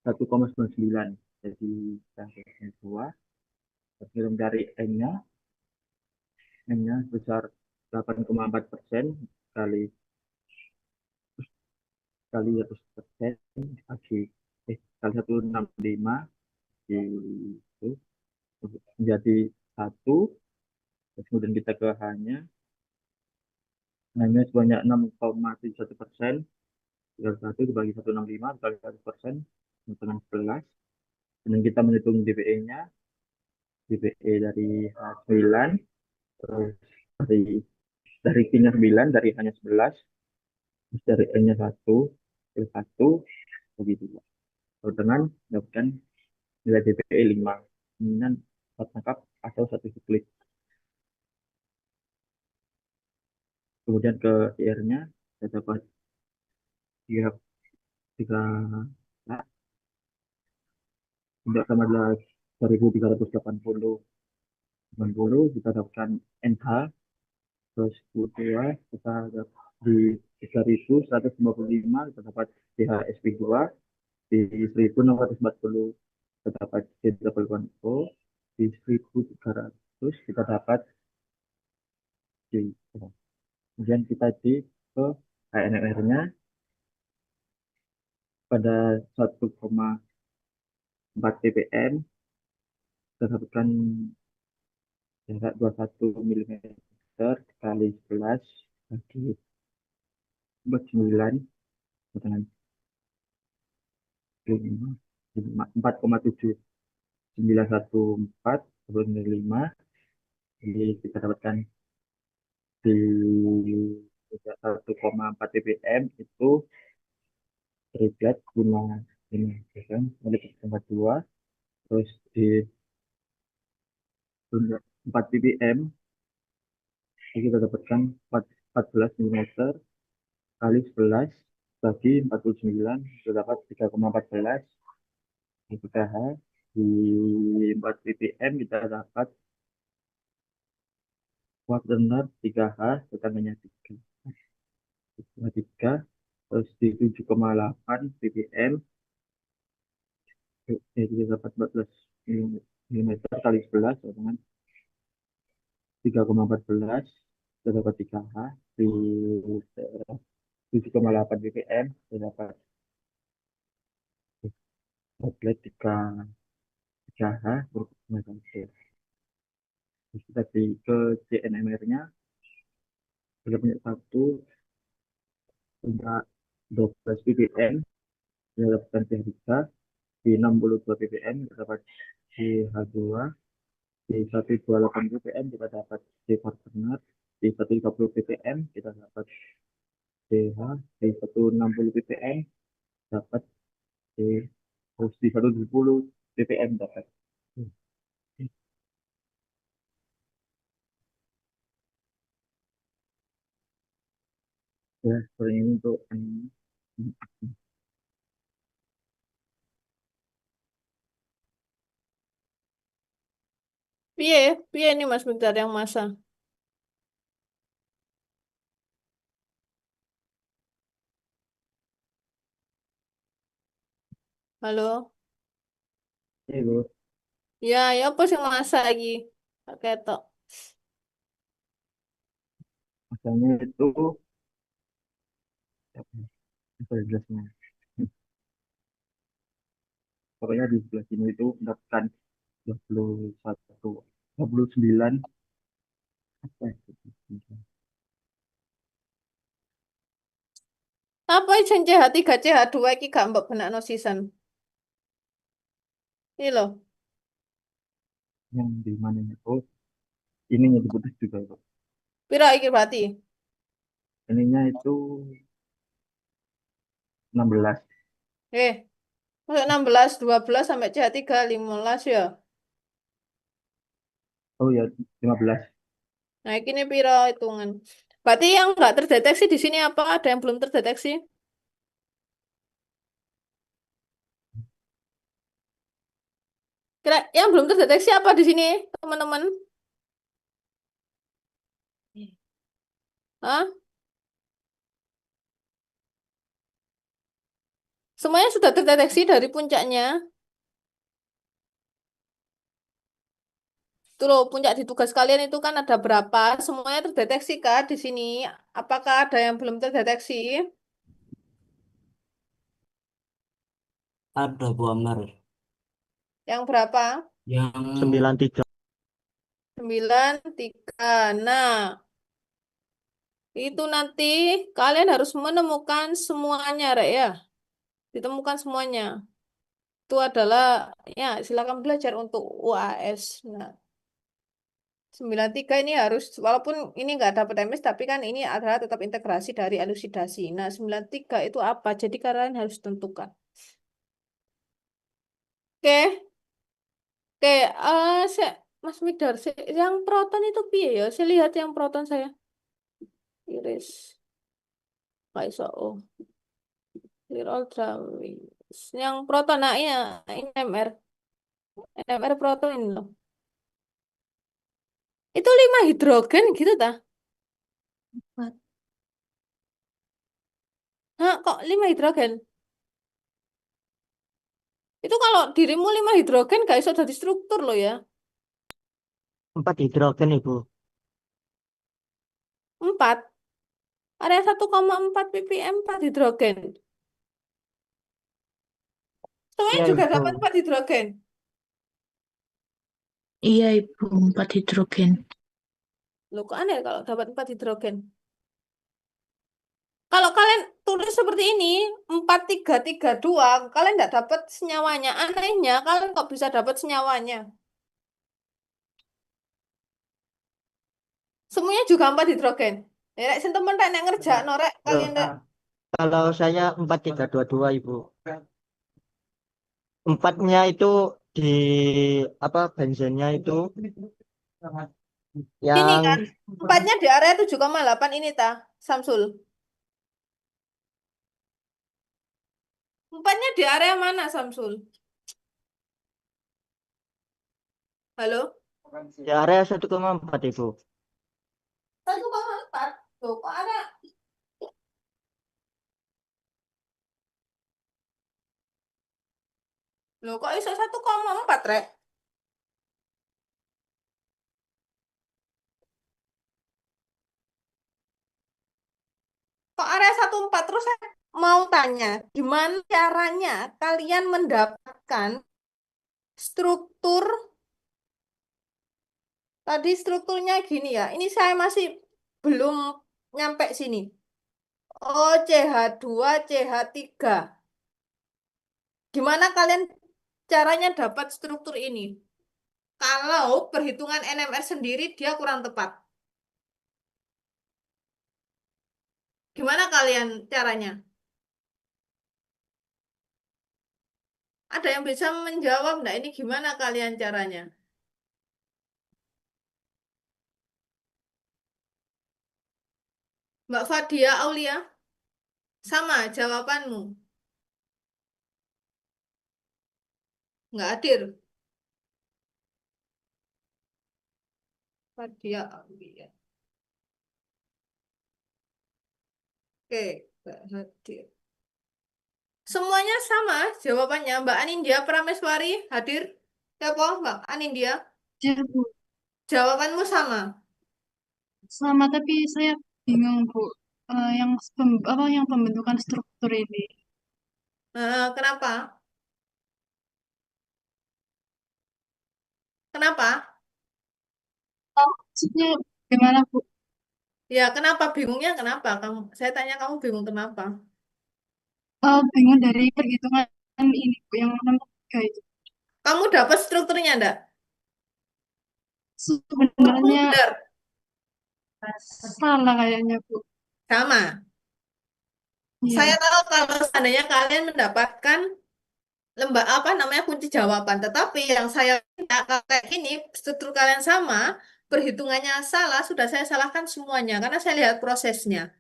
Speaker 5: 1,99. Jadi kita bagi 2. Terus kita mencari N-nya. N-nya sebesar 8,4% kali kali 100% bagi kali 165 di itu menjadi 1. Terus kemudian kita ke H-nya. H-nya sebanyak 6,71%. 1 dibagi 165 dikali 100% dengan 11. Dan kita menghitung DPE-nya. DPE dari H9 terus dari T-nya 9, dari H-nya 11, terus dari N-nya 1, terus 1, begitu. Lalu dengan mendapatkan nilai DPE 5. Kemudian satu tangkap atau satu suklit. Kemudian ke IR-nya, kita dapat 3, 3, tidak sama adalah 1380. 90, kita dapatkan NH, terus kedua kita dapat di 3155, kita dapat DHSP2, di 1640 kita dapat C8O, di 1300 kita dapat C. Kemudian kita di ke KNR-nya pada 1,4 ppm kita dapatkan jarak 21 mm kali 11 bagi 9 dengan 4,7914 jadi kita dapatkan di 1,4 ppm itu 13,5 kan oleh tempat 2 terus di 4 ppm kita dapatkan 14 mm kali 11 bagi 49 kita dapat 3,14 PKH di 4 ppm kita dapat kuat benar 3H tekanannya 3 terus di 7,8 ppm kita dapat 14 mm kali 11 dengan 3,14 kita dapat 3H, di 7,8 ppm kita dapat outlet 3H berikutnya Celsius. Terus kita ke CNMR-nya, kita punya 1,12 ppm kita dapatkan CH3, di 62 ppm kita dapat CH2, di 128 ppm kita dapat C partner, di 130 ppm kita dapat CH, di 160 ppm dapat C, terus di 170 ppm dapat. Ya, seperti ini untuk
Speaker 1: Piye, piye ini Mas Mikdar yang masa. Halo.
Speaker 5: itu
Speaker 1: Ya, ya apa sih masa lagi? Tak ketok.
Speaker 5: masanya itu apa ya jelasnya? Pokoknya di sebelah sini itu mendapatkan 21, 29 apa itu?
Speaker 1: Apa yang CH3 CH2 iki gak mbok benakno sisan. Ini loh.
Speaker 5: Yang di mana itu ininya diputus juga itu.
Speaker 1: Pira iki berarti?
Speaker 5: Ininya itu 16.
Speaker 1: Eh, masuk 16, 12 sampai CH3 15 ya.
Speaker 5: Oh ya, 15.
Speaker 1: Nah, ini pira hitungan. Berarti yang nggak terdeteksi di sini apa? Ada yang belum terdeteksi? Kira yang belum terdeteksi apa di sini, teman-teman? Hah? Semuanya sudah terdeteksi dari puncaknya. Itu loh, puncak di tugas kalian itu kan ada berapa? Semuanya terdeteksi kah di sini? Apakah ada yang belum terdeteksi?
Speaker 3: Ada Bu Amar.
Speaker 1: Yang berapa?
Speaker 3: Yang
Speaker 5: 93.
Speaker 1: 93. Nah, itu nanti kalian harus menemukan semuanya, Rek, ya. Ditemukan semuanya. Itu adalah, ya, silakan belajar untuk UAS. Nah, 93 ini harus, walaupun ini nggak dapat MS, tapi kan ini adalah tetap integrasi dari elusidasi. Nah, 93 itu apa? Jadi kalian harus tentukan. Oke, oke. Mas Midar, yang proton itu piye ya? Saya lihat yang proton saya. Iris. Nggak iso. Oh, clear ultrawinds. Yang proton, nah iya, NMR. NMR proton ini loh. Itu 5 hidrogen gitu tah? Hah, kok 5 hidrogen? Itu kalau dirimu 5 hidrogen gak iso jadi struktur loh ya.
Speaker 5: 4 hidrogen Ibu.
Speaker 1: 4. Area 1,4 ppm 4 hidrogen. Semuanya
Speaker 5: Iya
Speaker 1: juga
Speaker 5: Ibu.
Speaker 1: dapat 4 hidrogen.
Speaker 6: Iya, Ibu, 4 hidrogen.
Speaker 1: Loh, kok aneh kalau dapat 4 hidrogen? Kalau kalian tulis seperti ini, 4332, kalian tidak dapat senyawanya. Anehnya, kalian kok bisa dapat senyawanya? Semuanya juga 4 hidrogen. Ya, rek, sing temen rek nek ngerjakno rek kalian rek.
Speaker 5: Kalau saya 4322 Ibu. Empatnya itu di apa bensinnya itu
Speaker 1: Ini
Speaker 5: yang
Speaker 1: kan, 4-nya di area 7,8 ini tah, Samsul. 4-nya di area mana, Samsul? Halo?
Speaker 5: di area 1,4 Ibu.
Speaker 1: 1,4. Tuh, kok ada? Loh, kok iso 1,4 rek? saya 14 terus saya mau tanya, gimana caranya kalian mendapatkan struktur tadi strukturnya gini ya. Ini saya masih belum nyampe sini. Oh, CH2 CH3. Gimana kalian caranya dapat struktur ini? Kalau perhitungan NMR sendiri dia kurang tepat. Gimana kalian caranya? Ada yang bisa menjawab nggak? Ini gimana kalian caranya? Mbak Fadia Aulia, sama jawabanmu. Nggak hadir. Fadia Aulia. Oke, nggak hadir. Semuanya sama jawabannya. Mbak Anindya Prameswari hadir. Siapa? Mbak Anindya.
Speaker 2: Ya, Bu.
Speaker 1: Jawabanmu sama.
Speaker 2: Sama, tapi saya bingung, Bu. Yang pembentukan struktur ini.
Speaker 1: Kenapa? Kenapa?
Speaker 2: Maksudnya gimana, Bu?
Speaker 1: Ya, kenapa bingungnya? Kenapa? Saya tanya kamu bingung kenapa?
Speaker 2: Bingung dari perhitungan ini, Bu, yang nomor 3 itu.
Speaker 1: Kamu dapat strukturnya enggak?
Speaker 2: Sebenarnya
Speaker 1: Benar.
Speaker 2: salah kayaknya, Bu.
Speaker 1: Sama. Saya
Speaker 2: Iya.
Speaker 1: tahu kalau seandainya kalian mendapatkan apa namanya kunci jawaban, tetapi yang saya minta kalau kayak gini, struktur kalian sama, perhitungannya salah, sudah saya salahkan semuanya karena saya lihat prosesnya.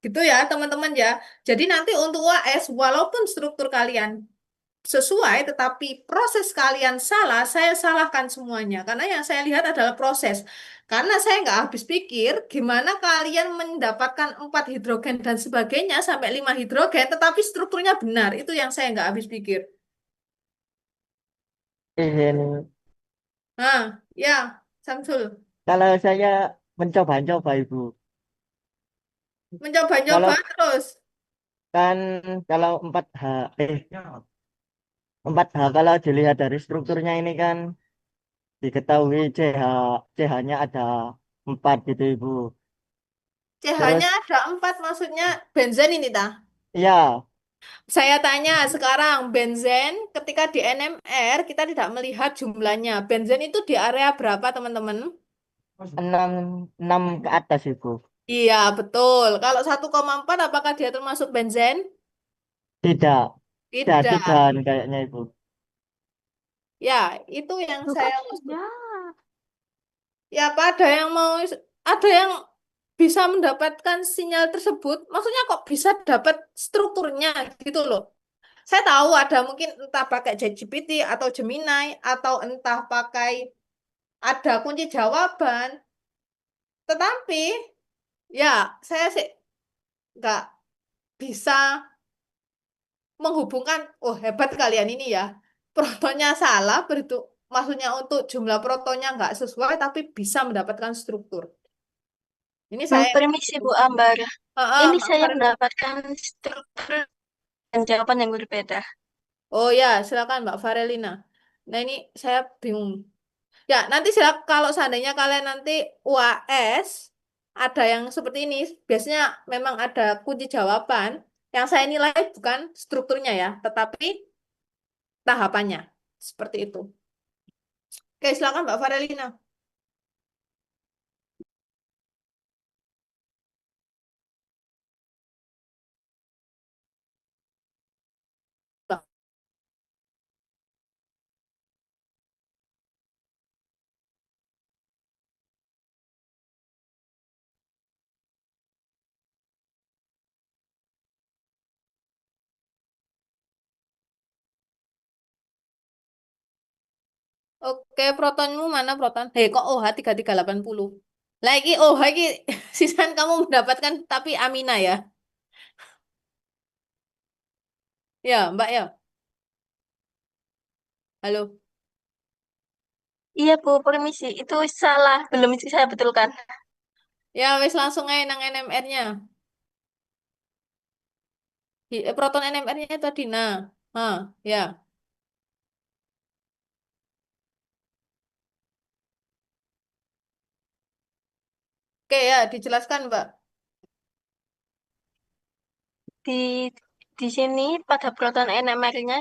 Speaker 1: Gitu ya, teman-teman ya. Jadi nanti untuk UAS, walaupun struktur kalian sesuai, tetapi proses kalian salah, saya salahkan semuanya. Karena yang saya lihat adalah proses. Karena saya nggak habis pikir gimana kalian mendapatkan 4 hidrogen dan sebagainya sampai 5 hidrogen, tetapi strukturnya benar. Itu yang saya nggak habis pikir.
Speaker 7: Izin,
Speaker 1: Nah, ya, Samsul.
Speaker 7: kalau saya mencoba-coba Ibu,
Speaker 1: Mencoba-coba
Speaker 7: kalau
Speaker 1: terus.
Speaker 7: kan kalau 4H, eh 4H kalau dilihat dari strukturnya ini kan diketahui CH-nya ada 4 gitu Ibu.
Speaker 1: CH-nya
Speaker 7: Terus
Speaker 1: ada 4, maksudnya benzen ini, tah.
Speaker 7: ya
Speaker 1: Saya tanya sekarang, benzen ketika di NMR kita tidak melihat jumlahnya. Benzen itu di area berapa, teman-teman?
Speaker 7: 6 6 ke atas Ibu.
Speaker 1: Iya, betul. Kalau 1,4 apakah dia termasuk benzen?
Speaker 7: Tidak,
Speaker 1: Tidak.
Speaker 7: keadegan kayaknya Ibu.
Speaker 1: Ya, itu yang
Speaker 4: Tuh kan
Speaker 1: saya maksud.
Speaker 4: sudah.
Speaker 1: Ya, apa ada yang bisa mendapatkan sinyal tersebut? Maksudnya kok bisa dapat strukturnya gitu loh. Saya tahu ada mungkin entah pakai ChatGPT atau Gemini atau entah pakai ada kunci jawaban. Tetapi ya saya sih nggak bisa menghubungkan. Oh, hebat kalian ini ya. Protonnya salah, maksudnya untuk jumlah protonnya nggak sesuai, tapi bisa mendapatkan struktur. Ini saya.
Speaker 8: Permisi Bu Ambar, ini
Speaker 1: Mbak
Speaker 8: saya
Speaker 1: Farel.
Speaker 8: mendapatkan struktur dan jawaban yang berbeda.
Speaker 1: Oh ya, silakan Mbak Farelina. Nah ini saya bingung. Ya, nanti silakan kalau seandainya kalian nanti UAS ada yang seperti ini, biasanya memang ada kunci jawaban. Yang saya nilai bukan strukturnya ya, tetapi tahapannya. Seperti itu. Oke, silakan Mbak Farelina. Oke, protonmu mana proton? Hei, kok OH 3380? Lagi OH ini sisaan kamu mendapatkan tapi amina ya. Ya, Mbak ya. Halo.
Speaker 8: Iya Bu, permisi, itu salah, belum saya betulkan.
Speaker 1: Ya, wis langsung aja nang NMR-nya. Proton NMR-nya tadi, nah. Ya. Oke ya, dijelaskan, Mbak.
Speaker 8: Di di sini pada proton NMR-nya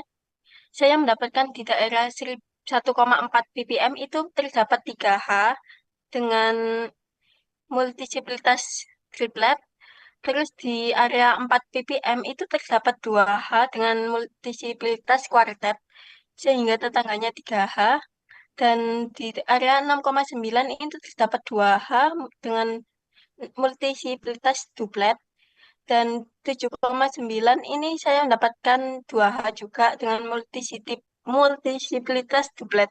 Speaker 8: saya mendapatkan di daerah 1,4 ppm itu terdapat 3H dengan multiplicity triplet. Terus di area 4 ppm itu terdapat 2H dengan multiplicity kuartet sehingga tetangganya 3H. Dan di area 6,9 itu terdapat 2H dengan multiplicity duplet. Dan 7,9 ini saya mendapatkan 2H juga dengan multiplicity duplet.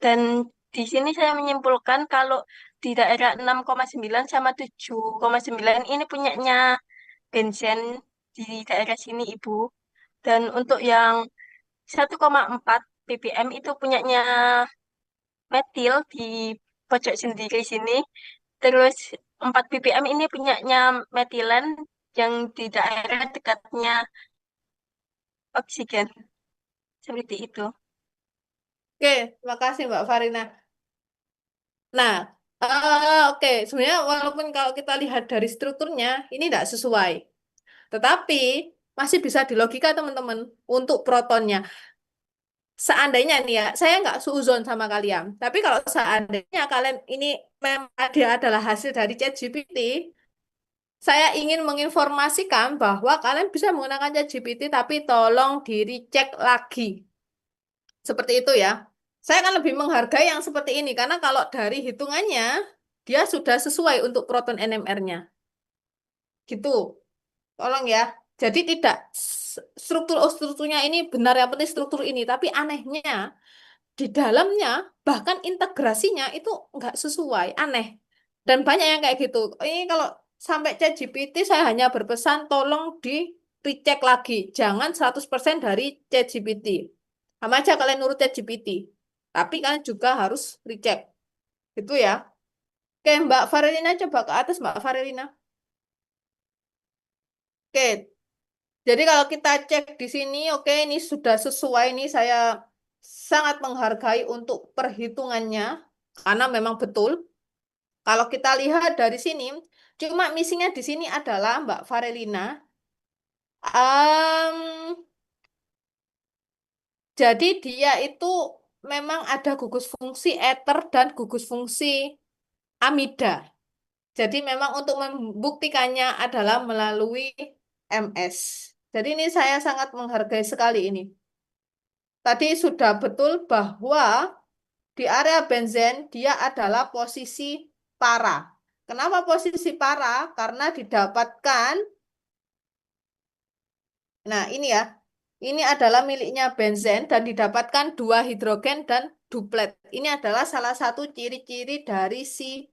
Speaker 8: Dan di sini saya menyimpulkan kalau di daerah 6,9 sama 7,9 ini punyanya benzen di daerah sini, Ibu. Dan untuk yang 1,4 ppm itu punyanya metil di pojok sendiri sini. Terus 4 ppm ini punyanya metilen yang di daerah dekatnya oksigen. Seperti itu.
Speaker 1: Oke, terima kasih Mbak Farina. Nah, oke, sebenarnya walaupun kalau kita lihat dari strukturnya, ini tidak sesuai. Tetapi masih bisa dilogika teman-teman untuk protonnya. Seandainya nih ya, saya nggak suuzon sama kalian. Tapi kalau seandainya kalian ini memang dia adalah hasil dari ChatGPT, saya ingin menginformasikan bahwa kalian bisa menggunakan ChatGPT, tapi tolong di-recheck lagi. Seperti itu ya. Saya akan lebih menghargai yang seperti ini, karena kalau dari hitungannya, dia sudah sesuai untuk proton NMR-nya. Gitu. Tolong ya. Jadi tidak strukturnya ini benar, yang penting struktur ini. Tapi anehnya, di dalamnya bahkan integrasinya itu nggak sesuai, aneh. Dan banyak yang kayak gitu. Ini kalau sampai ChatGPT saya hanya berpesan tolong di recheck lagi, jangan 100% dari ChatGPT. Sama aja kalian nurut ChatGPT, tapi kalian juga harus recheck. Gitu ya. Oke, Mbak Farilina, coba ke atas Mbak Farilina. Oke, jadi kalau kita cek di sini, oke, ini sudah sesuai. Ini saya sangat menghargai untuk perhitungannya, karena memang betul. Kalau kita lihat dari sini, cuma missingnya di sini adalah Mbak Farelina. Em, jadi dia itu memang ada gugus fungsi ether dan gugus fungsi amida. Jadi memang untuk membuktikannya adalah melalui MS. Jadi ini saya sangat menghargai sekali ini. Tadi sudah betul bahwa di area benzen dia adalah posisi para. Kenapa posisi para? Karena didapatkan, nah ini ya, ini adalah miliknya benzen dan didapatkan 2 hidrogen dan duplet. Ini adalah salah satu ciri-ciri dari si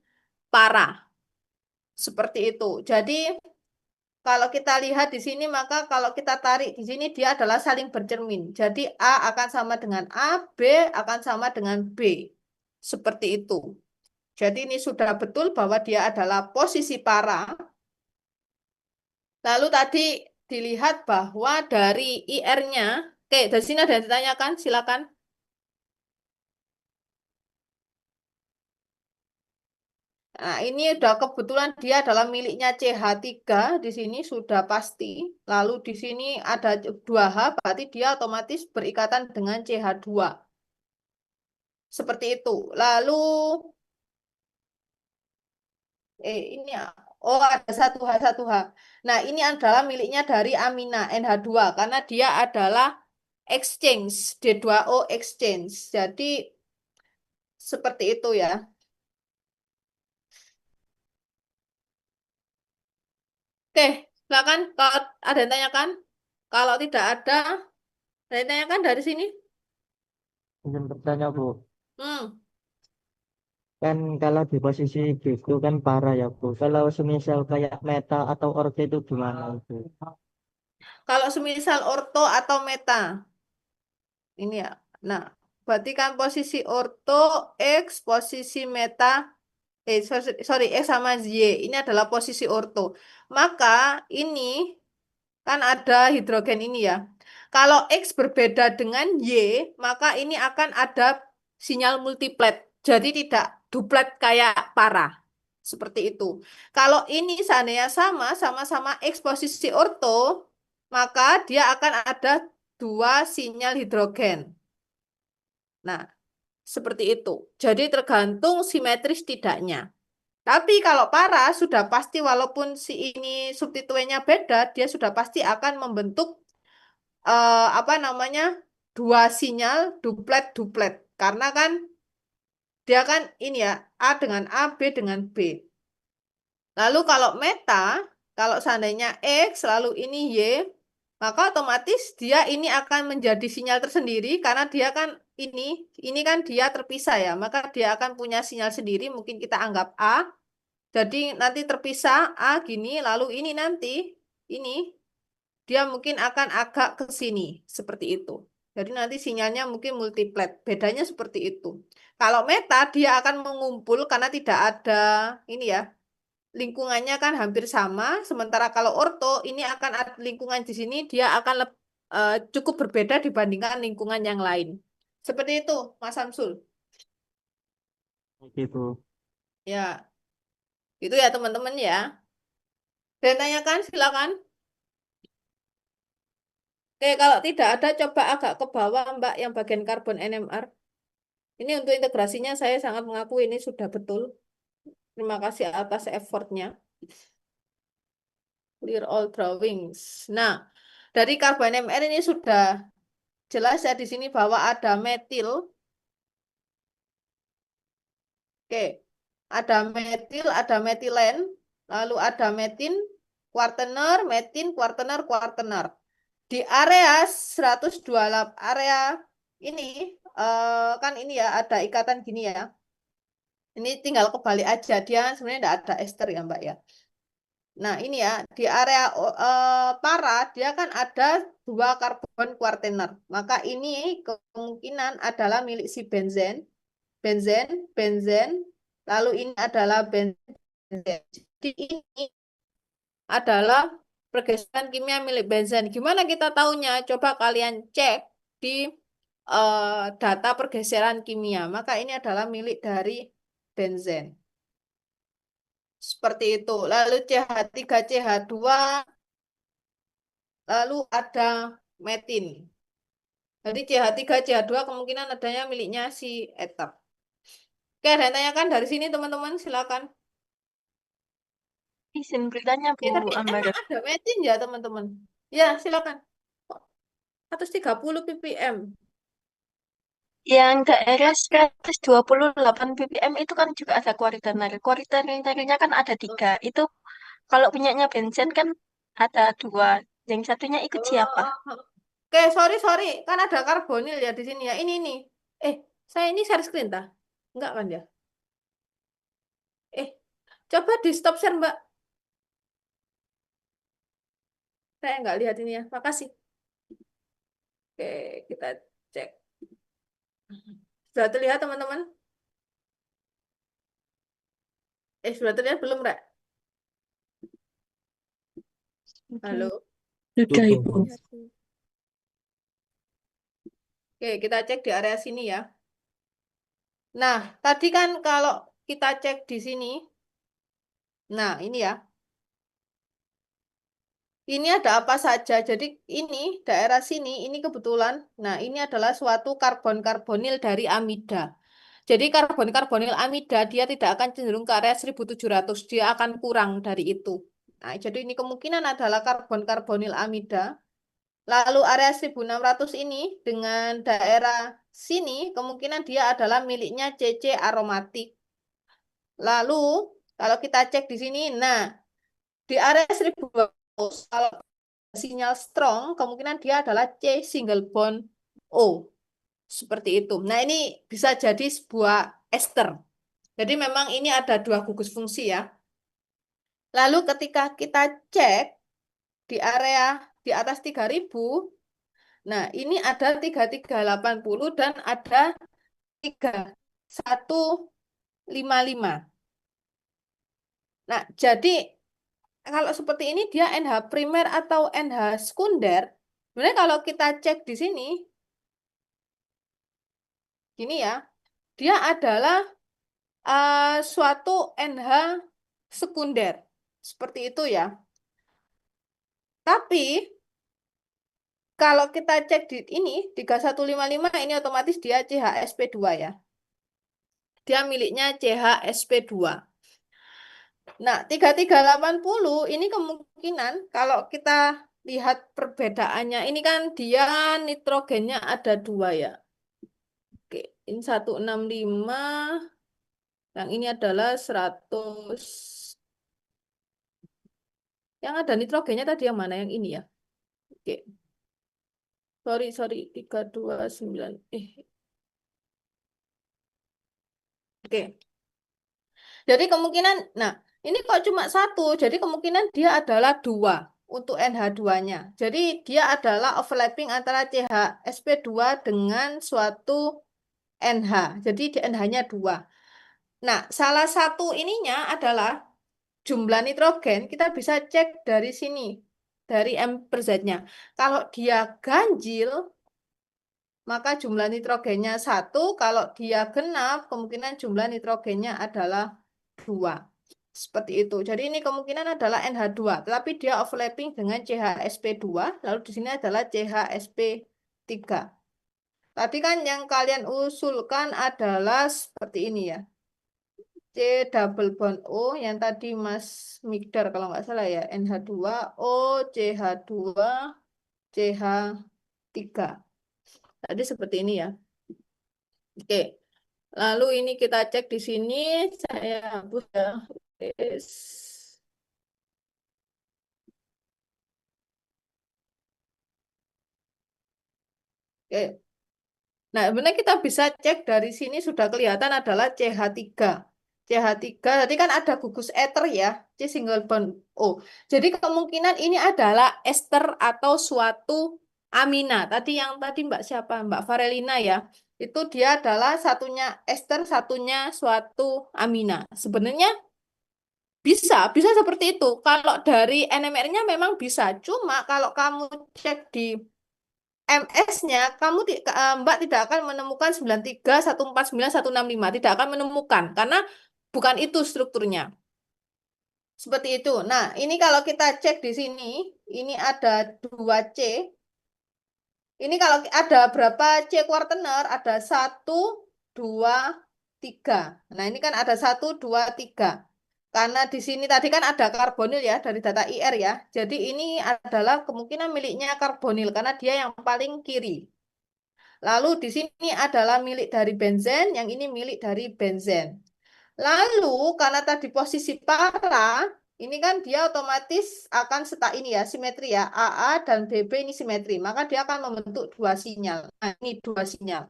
Speaker 1: para. Seperti itu. Jadi kalau kita lihat di sini, maka kalau kita tarik di sini dia adalah saling bercermin. Jadi A akan sama dengan A, B akan sama dengan B. Seperti itu. Jadi ini sudah betul bahwa dia adalah posisi para. Lalu tadi dilihat bahwa dari IR-nya, oke, dari sini ada yang ditanyakan, silakan. Nah, ini udah kebetulan dia adalah miliknya CH3, di sini sudah pasti. Lalu di sini ada 2H, berarti dia otomatis berikatan dengan CH2. Seperti itu. Lalu, ini, oh ada 1H, 1H. Nah, ini adalah miliknya dari amina NH2, karena dia adalah exchange, D2O exchange. Jadi, seperti itu ya. Oke, silakan kalau ada yang tanyakan. Kalau tidak ada yang tanyakan dari sini.
Speaker 7: Izin bertanya, Bu.
Speaker 1: Hmm.
Speaker 7: Kan kalau di posisi gitu kan parah ya, Bu. Kalau semisal kayak meta atau orke itu gimana itu?
Speaker 1: Kalau semisal orto atau meta, ini ya. Nah, berarti kan posisi orto X, posisi meta sorry, X sama Y, ini adalah posisi orto. Maka ini kan ada hidrogen ini ya. Kalau X berbeda dengan Y, maka ini akan ada sinyal multiplet. Jadi tidak duplet kayak para. Seperti itu. Kalau ini seandainya sama-sama X posisi orto, maka dia akan ada dua sinyal hidrogen. Nah, seperti itu. Jadi tergantung simetris tidaknya. Tapi kalau para sudah pasti walaupun si ini substituennya beda, dia sudah pasti akan membentuk apa namanya dua sinyal duplet-duplet. Karena kan dia kan ini ya A dengan A, B dengan B. Lalu kalau meta, kalau seandainya X lalu ini Y, maka otomatis dia ini akan menjadi sinyal tersendiri karena dia kan ini kan dia terpisah ya, maka dia akan punya sinyal sendiri, mungkin kita anggap A. Jadi nanti terpisah A gini, lalu ini nanti ini dia mungkin akan agak ke sini seperti itu. Jadi nanti sinyalnya mungkin multiplet. Bedanya seperti itu. Kalau meta dia akan mengumpul karena tidak ada ini ya. Lingkungannya kan hampir sama, sementara kalau orto ini akan ada lingkungan di sini dia akan cukup berbeda dibandingkan lingkungan yang lain. Seperti itu, Mas Samsul.
Speaker 7: Gitu.
Speaker 1: Ya, itu ya teman-teman ya. Dan tanyakan silakan. Oke, kalau tidak ada coba agak ke bawah Mbak yang bagian karbon NMR. Ini untuk integrasinya saya sangat mengakui ini sudah betul. Terima kasih atas effortnya. Clear all drawings. Nah, dari karbon NMR ini sudah jelas ya di sini bahwa ada metil. Oke, ada metil, ada metilen, lalu ada metin, kuartener, kuartener. Di area 128 area ini kan ini ya ada ikatan gini ya. Ini tinggal kebalik aja dia sebenarnya tidak ada ester ya Mbak ya. Nah ini ya di area para dia kan ada dua karbon kuartener. Maka ini kemungkinan adalah milik si benzen, benzen, benzen. Lalu ini adalah benzen. Jadi ini adalah pergeseran kimia milik benzen. Gimana kita tahunya? Coba kalian cek di data pergeseran kimia. Maka ini adalah milik dari benzen. Seperti itu. Lalu CH3CH2, lalu ada metin. Jadi CH3CH2 kemungkinan adanya miliknya si ether. Oke, ada yang tanyakan dari sini teman-teman, silakan.
Speaker 8: Izin bertanya Bu
Speaker 1: Tapi
Speaker 8: Ambar.
Speaker 1: emang ada metin ya teman-teman? Ya, silakan. 130 ppm.
Speaker 8: Yang daerah 128 ppm itu kan juga ada kuartener. Kuartenernya kan ada 3. Itu kalau punyanya benzen kan ada 2. Yang satunya ikut siapa?
Speaker 1: Oke, sorry. Kan ada karbonil ya di sini ya. Ini. Saya ini share screen tah? Enggak kan ya? Coba di stop share, Mbak. Saya nggak lihat ini ya. Makasih. Oke, kita cek. Sudah terlihat, teman-teman? Sudah terlihat belum, Mbak? Halo?
Speaker 6: Sudah,
Speaker 3: Tutup.
Speaker 6: Ibu.
Speaker 4: Lihat Bu.
Speaker 1: Oke, kita cek di area sini ya. Nah, tadi kan kalau kita cek di sini, nah ini ya. Ini ada apa saja. Jadi ini daerah sini, ini kebetulan. Nah, ini adalah suatu karbon-karbonil dari amida. Jadi karbon-karbonil amida dia tidak akan cenderung ke area 1700, dia akan kurang dari itu. Nah, jadi ini kemungkinan adalah karbon-karbonil amida. Lalu area 1600 ini dengan daerah sini kemungkinan dia adalah miliknya CC aromatik. Lalu kalau kita cek di sini, nah di area 1200 kalau sinyal strong kemungkinan dia adalah C single bond O. Seperti itu. Nah, ini bisa jadi sebuah ester. Jadi memang ini ada dua gugus fungsi ya. Lalu ketika kita cek di area di atas 3000, nah ini ada 3380 dan ada 3155. Nah, jadi kalau seperti ini dia NH primer atau NH sekunder. Sebenarnya kalau kita cek di sini, gini ya, dia adalah suatu NH sekunder. Seperti itu ya. Tapi kalau kita cek di ini 3155 ini otomatis dia CHSP2 ya. Dia miliknya CHSP2. Nah, 3380 ini kemungkinan kalau kita lihat perbedaannya, ini kan dia nitrogennya ada 2 ya. Oke, ini 165, yang ini adalah 100. Yang ada nitrogennya tadi yang mana? Yang ini ya. Oke, sorry, 329. Oke. Jadi kemungkinan, nah ini kok cuma 1, jadi kemungkinan dia adalah 2 untuk NH2-nya. Jadi dia adalah overlapping antara CHSP2 dengan suatu NH. Jadi di NH-nya 2. Nah, salah satu ininya adalah jumlah nitrogen, kita bisa cek dari sini, dari M per Z-nya. Kalau dia ganjil, maka jumlah nitrogennya 1. Kalau dia genap, kemungkinan jumlah nitrogennya adalah 2. Seperti itu. Jadi ini kemungkinan adalah NH2, tetapi dia overlapping dengan CHSP2, lalu di sini adalah CHSP3. Tadi kan yang kalian usulkan adalah seperti ini ya. C double bond O, yang tadi Mas Migdar kalau nggak salah ya, NH2, O, CH2, CH3. Tadi seperti ini ya. Oke. Lalu ini kita cek di sini, saya hapus ya. Yes. Oke. Nah, sebenarnya kita bisa cek dari sini sudah kelihatan adalah CH3. CH3, tadi kan ada gugus ether ya, C single bond O. Jadi kemungkinan ini adalah ester atau suatu amina. Tadi yang tadi Mbak siapa? Mbak Farelina ya. Itu dia adalah satunya ester, satunya suatu amina. Sebenarnya bisa seperti itu. Kalau dari NMR-nya memang bisa. Cuma kalau kamu cek di MS-nya, Mbak tidak akan menemukan 93, 149, 165. Tidak akan menemukan. Karena bukan itu strukturnya. Seperti itu. Nah, ini kalau kita cek di sini, ini ada 2C. Ini kalau ada berapa C kuartener? Ada 1, 2, 3. Nah, ini kan ada 1, 2, 3. Karena di sini tadi kan ada karbonil ya dari data IR ya. Jadi ini adalah kemungkinan miliknya karbonil karena dia yang paling kiri. Lalu di sini adalah milik dari benzen, yang ini milik dari benzen. Lalu karena tadi posisi para, ini kan dia otomatis akan ini ya, simetri ya. AA dan BB ini simetri, maka dia akan membentuk 2 sinyal. Nah, ini 2 sinyal.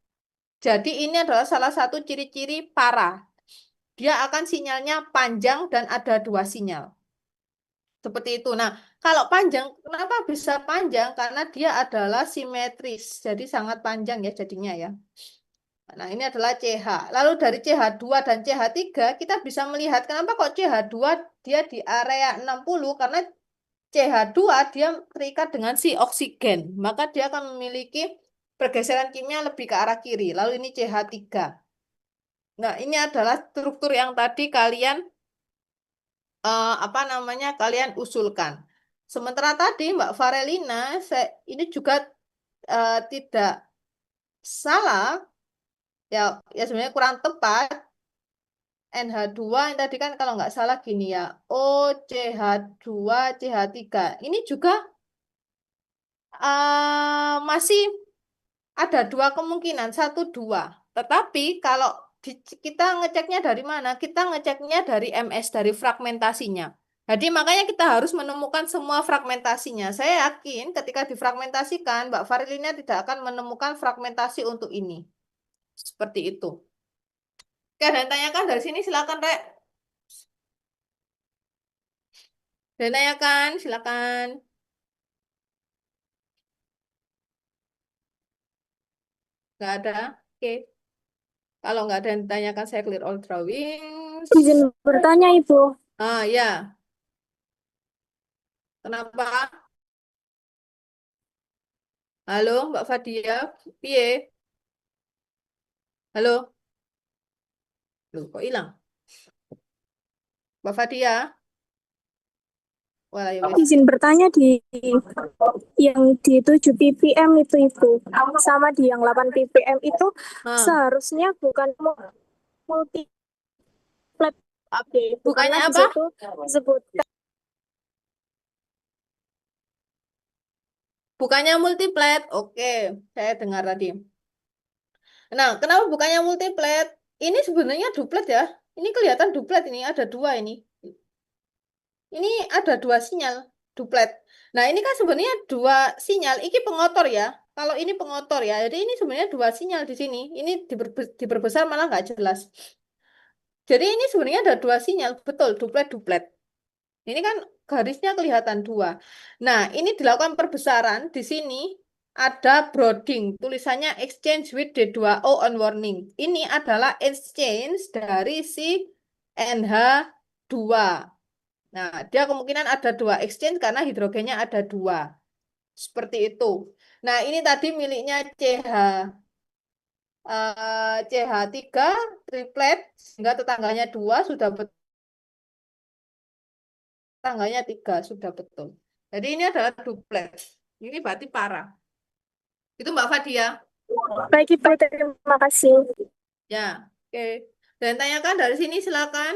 Speaker 1: Jadi ini adalah salah satu ciri-ciri para. Dia akan sinyalnya panjang dan ada 2 sinyal. Seperti itu. Nah, kalau panjang, kenapa bisa panjang? Karena dia adalah simetris. Jadi sangat panjang ya jadinya ya. Nah, ini adalah CH. Lalu dari CH2 dan CH3, kita bisa melihat kenapa kok CH2 dia di area 60, karena CH2 dia terikat dengan si oksigen. Maka dia akan memiliki pergeseran kimia lebih ke arah kiri. Lalu ini CH3. Nah, ini adalah struktur yang tadi kalian kalian usulkan. Sementara tadi Mbak Farelina, ini juga tidak salah ya, ya sebenarnya kurang tepat. NH2 yang tadi kan kalau nggak salah gini ya, OCH2 CH3. Ini juga masih ada 2 kemungkinan, 1, 2. Tetapi kalau kita ngeceknya dari mana? Kita ngeceknya dari MS, dari fragmentasinya. Jadi makanya kita harus menemukan semua fragmentasinya. Saya yakin ketika difragmentasikan, Mbak Farilina tidak akan menemukan fragmentasi untuk ini. Seperti itu. Oke, ada yang tanyakan dari sini, silakan, Rek. Ada yang tanyakan, silakan. Nggak ada? Oke. Kalau nggak ada yang ditanyakan, saya clear all drawings.
Speaker 4: Izin bertanya, Ibu.
Speaker 1: Ah, ya. Kenapa? Halo, Mbak Fadia. Piye? Halo. Loh, kok hilang? Mbak Fadia? Wah, ya wis.
Speaker 9: Izin bertanya yang di 7 ppm itu Ibu, sama di yang 8 ppm itu
Speaker 1: Ah,
Speaker 9: seharusnya bukan multi flat Ibu, karena
Speaker 1: bukannya
Speaker 9: di
Speaker 1: apa?
Speaker 9: situ disebutkan
Speaker 1: Bukannya multiplet. Oke, saya dengar tadi. Nah, kenapa bukannya multiplet? Ini sebenarnya duplet ya. Ini kelihatan duplet ini, ada dua ini. Ini ada dua sinyal duplet. Nah, ini kan sebenarnya dua sinyal. Ini pengotor ya. Kalau ini pengotor ya. Jadi ini sebenarnya dua sinyal di sini. Ini diperbesar malah nggak jelas. Jadi ini sebenarnya ada dua sinyal. Betul, duplet-duplet. Ini kan garisnya kelihatan dua. Nah, ini dilakukan perbesaran. Di sini ada brooding. Tulisannya exchange with D2O on warning. Ini adalah exchange dari si NH2. Nah, dia kemungkinan ada dua exchange karena hidrogennya ada dua. Seperti itu. Nah, ini tadi miliknya CH3 triplet sehingga tetangganya dua sudah betul, tetangganya tiga sudah betul. Jadi ini adalah duplet. Ini berarti parah. Itu Mbak Fadia.
Speaker 9: baik Ibu, terima kasih.
Speaker 1: Ya, oke. Dan tanyakan dari sini silakan.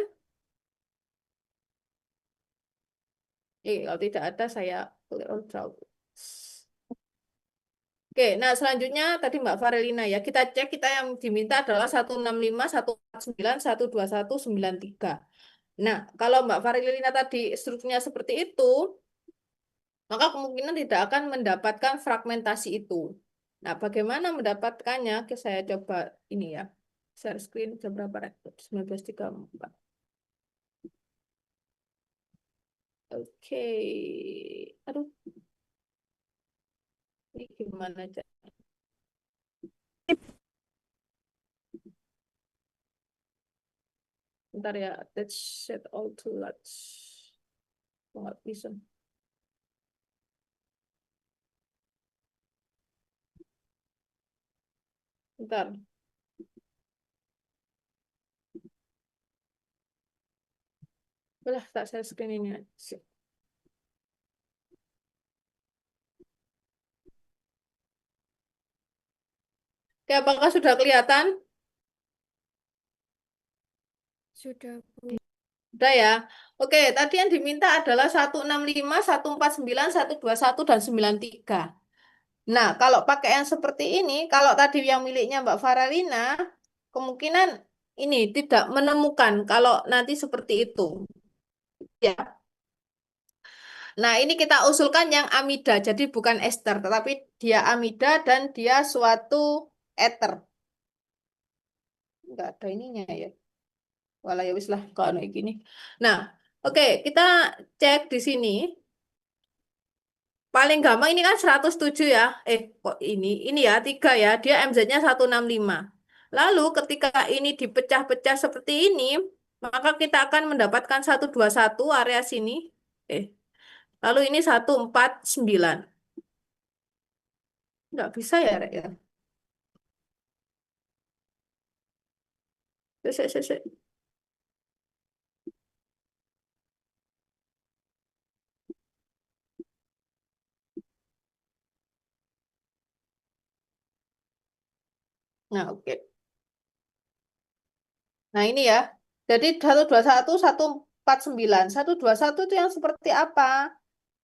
Speaker 1: Kalau tidak ada saya clear all doubt. Oke, nah selanjutnya tadi Mbak Farelina ya, kita cek kita yang diminta adalah 165, 149, 121, 93. Nah, kalau Mbak Farelina tadi strukturnya seperti itu, maka kemungkinan tidak akan mendapatkan fragmentasi itu. Nah, bagaimana mendapatkannya? Oke, saya coba ini ya. Share screen jam berapa? 19.34. Oke. Aduh, ini gimana aja? Bentar ya, let's set all to large. Nggak bisa. Bentar. Udah, tak share screen ini aja. Oke, apakah sudah kelihatan?
Speaker 4: Sudah, Bu.
Speaker 1: Udah ya. Oke, tadi yang diminta adalah 165, 149, 121, dan 93. Nah, kalau pakai yang seperti ini, kalau tadi yang miliknya Mbak Faralina, kemungkinan ini tidak menemukan kalau nanti seperti itu. Ya. Nah, ini kita usulkan yang amida, jadi bukan ester, tetapi dia amida dan dia suatu ether. Enggak ada ininya ya. Walah ya wis lah kalau kayak gini. Nah, oke, kita cek di sini. Paling gampang ini kan 107 ya. Kok ini ya 3 ya. Dia MZ-nya 165. Lalu ketika ini dipecah-pecah seperti ini, maka kita akan mendapatkan 121 area sini. Eh, lalu ini 149. Nggak bisa ya, Rek, ya. Sik, sik, sik. Nah, oke. Nah, ini ya. Jadi 121, 149. 121 itu yang seperti apa?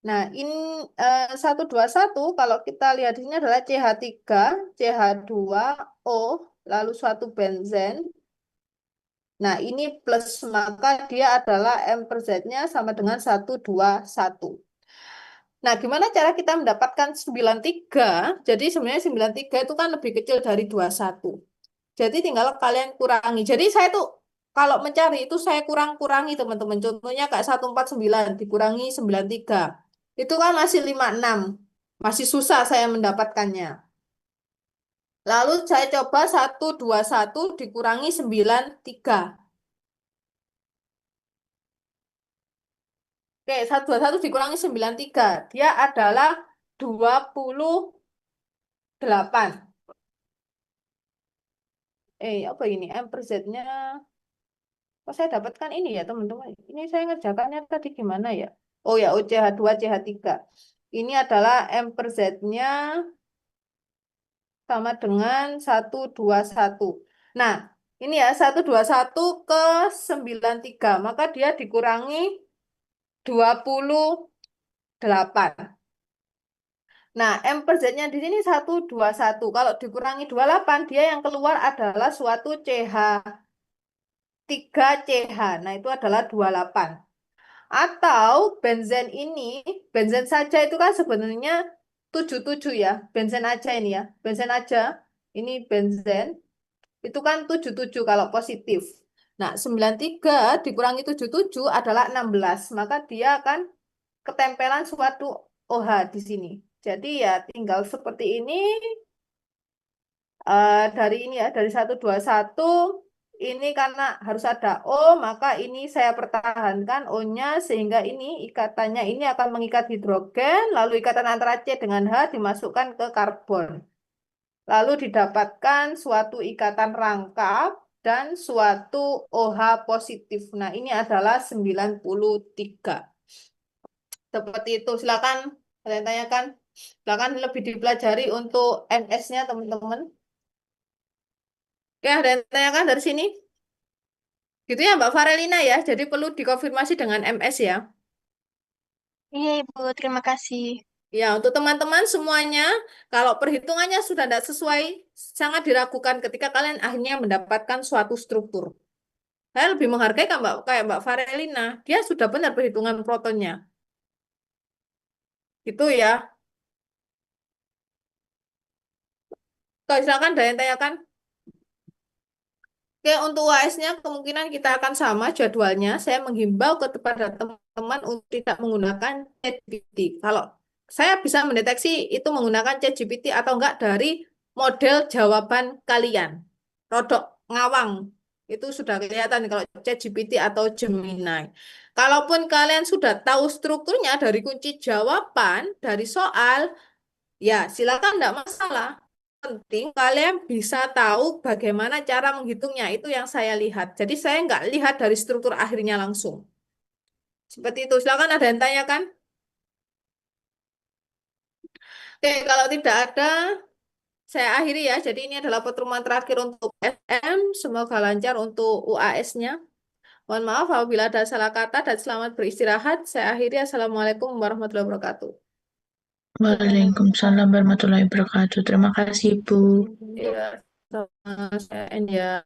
Speaker 1: Nah, ini 121 kalau kita lihat di sini adalah CH3, CH2O, lalu suatu benzen. Nah, ini plus maka dia adalah M per Z-nya sama dengan 121. Nah, gimana cara kita mendapatkan 93? Jadi sebenarnya 93 itu kan lebih kecil dari 21. Jadi tinggal kalian kurangi. Jadi saya tuh kalau mencari itu saya kurang-kurangi teman-teman. Contohnya kayak 149 dikurangi 93. Itu kan masih 56. Masih susah saya mendapatkannya. Lalu saya coba 121 dikurangi 93. Oke, 121 dikurangi 93. Dia adalah 28. Apa ini? M per Z-nya. Kok saya dapatkan ini ya, teman-teman? Ini saya ngerjakannya tadi gimana ya? Oh ya, OCH2, CH3. Ini adalah M per Z-nya sama dengan 121. Nah, ini ya 121 ke 93. Maka dia dikurangi 28. Nah, M per Z-nya di sini 121. Kalau dikurangi 28, dia yang keluar adalah suatu CH. 3CH. Nah, itu adalah 28. Atau benzen ini, benzen saja itu kan sebenarnya 77 ya. Benzen aja ini ya. Benzen aja. Ini benzen. Itu kan 77 kalau positif. Nah, 93 dikurangi 77 adalah 16. Maka dia akan ketempelan suatu OH di sini. Jadi ya tinggal seperti ini. Dari ini ya, dari 121. Ini karena harus ada O, maka ini saya pertahankan O-nya sehingga ini ikatannya ini akan mengikat hidrogen, lalu ikatan antara C dengan H dimasukkan ke karbon. Lalu didapatkan suatu ikatan rangkap dan suatu OH positif. Nah, ini adalah 93. Seperti itu. Silakan kalian tanyakan. Silakan lebih dipelajari untuk NS-nya, teman-teman. Oke, ada yang tanyakan dari sini? Gitu ya, Mbak Farelina ya. Jadi perlu dikonfirmasi dengan MS ya.
Speaker 8: Iya, Ibu. Terima kasih.
Speaker 1: Ya, untuk teman-teman semuanya, kalau perhitungannya sudah tidak sesuai, sangat diragukan ketika kalian akhirnya mendapatkan suatu struktur. Saya lebih menghargai kayak Mbak Farelina. Dia sudah benar perhitungan protonnya. Itu ya. Kalau silakan ada yang tanyakan. Oke, untuk UAS-nya kemungkinan kita akan sama jadwalnya. Saya menghimbau kepada teman-teman untuk tidak menggunakan ChatGPT. Kalau saya bisa mendeteksi itu menggunakan ChatGPT atau enggak dari model jawaban kalian. Rodok ngawang. Itu sudah kelihatan kalau ChatGPT atau Gemini. Kalaupun kalian sudah tahu strukturnya dari kunci jawaban, dari soal, ya silakan enggak masalah. Penting kalian bisa tahu bagaimana cara menghitungnya. Itu yang saya lihat. Jadi saya nggak lihat dari struktur akhirnya langsung. Seperti itu. Silakan ada yang tanyakan. Oke, kalau tidak ada, saya akhiri ya. Jadi ini adalah pertemuan terakhir untuk SM. Semoga lancar untuk UAS-nya. Mohon maaf apabila ada salah kata dan selamat beristirahat. Saya akhiri. Assalamualaikum warahmatullahi wabarakatuh.
Speaker 6: Waalaikumsalam warahmatullahi wabarakatuh. Terima kasih, Bu.
Speaker 1: Ya, sama saya end ya.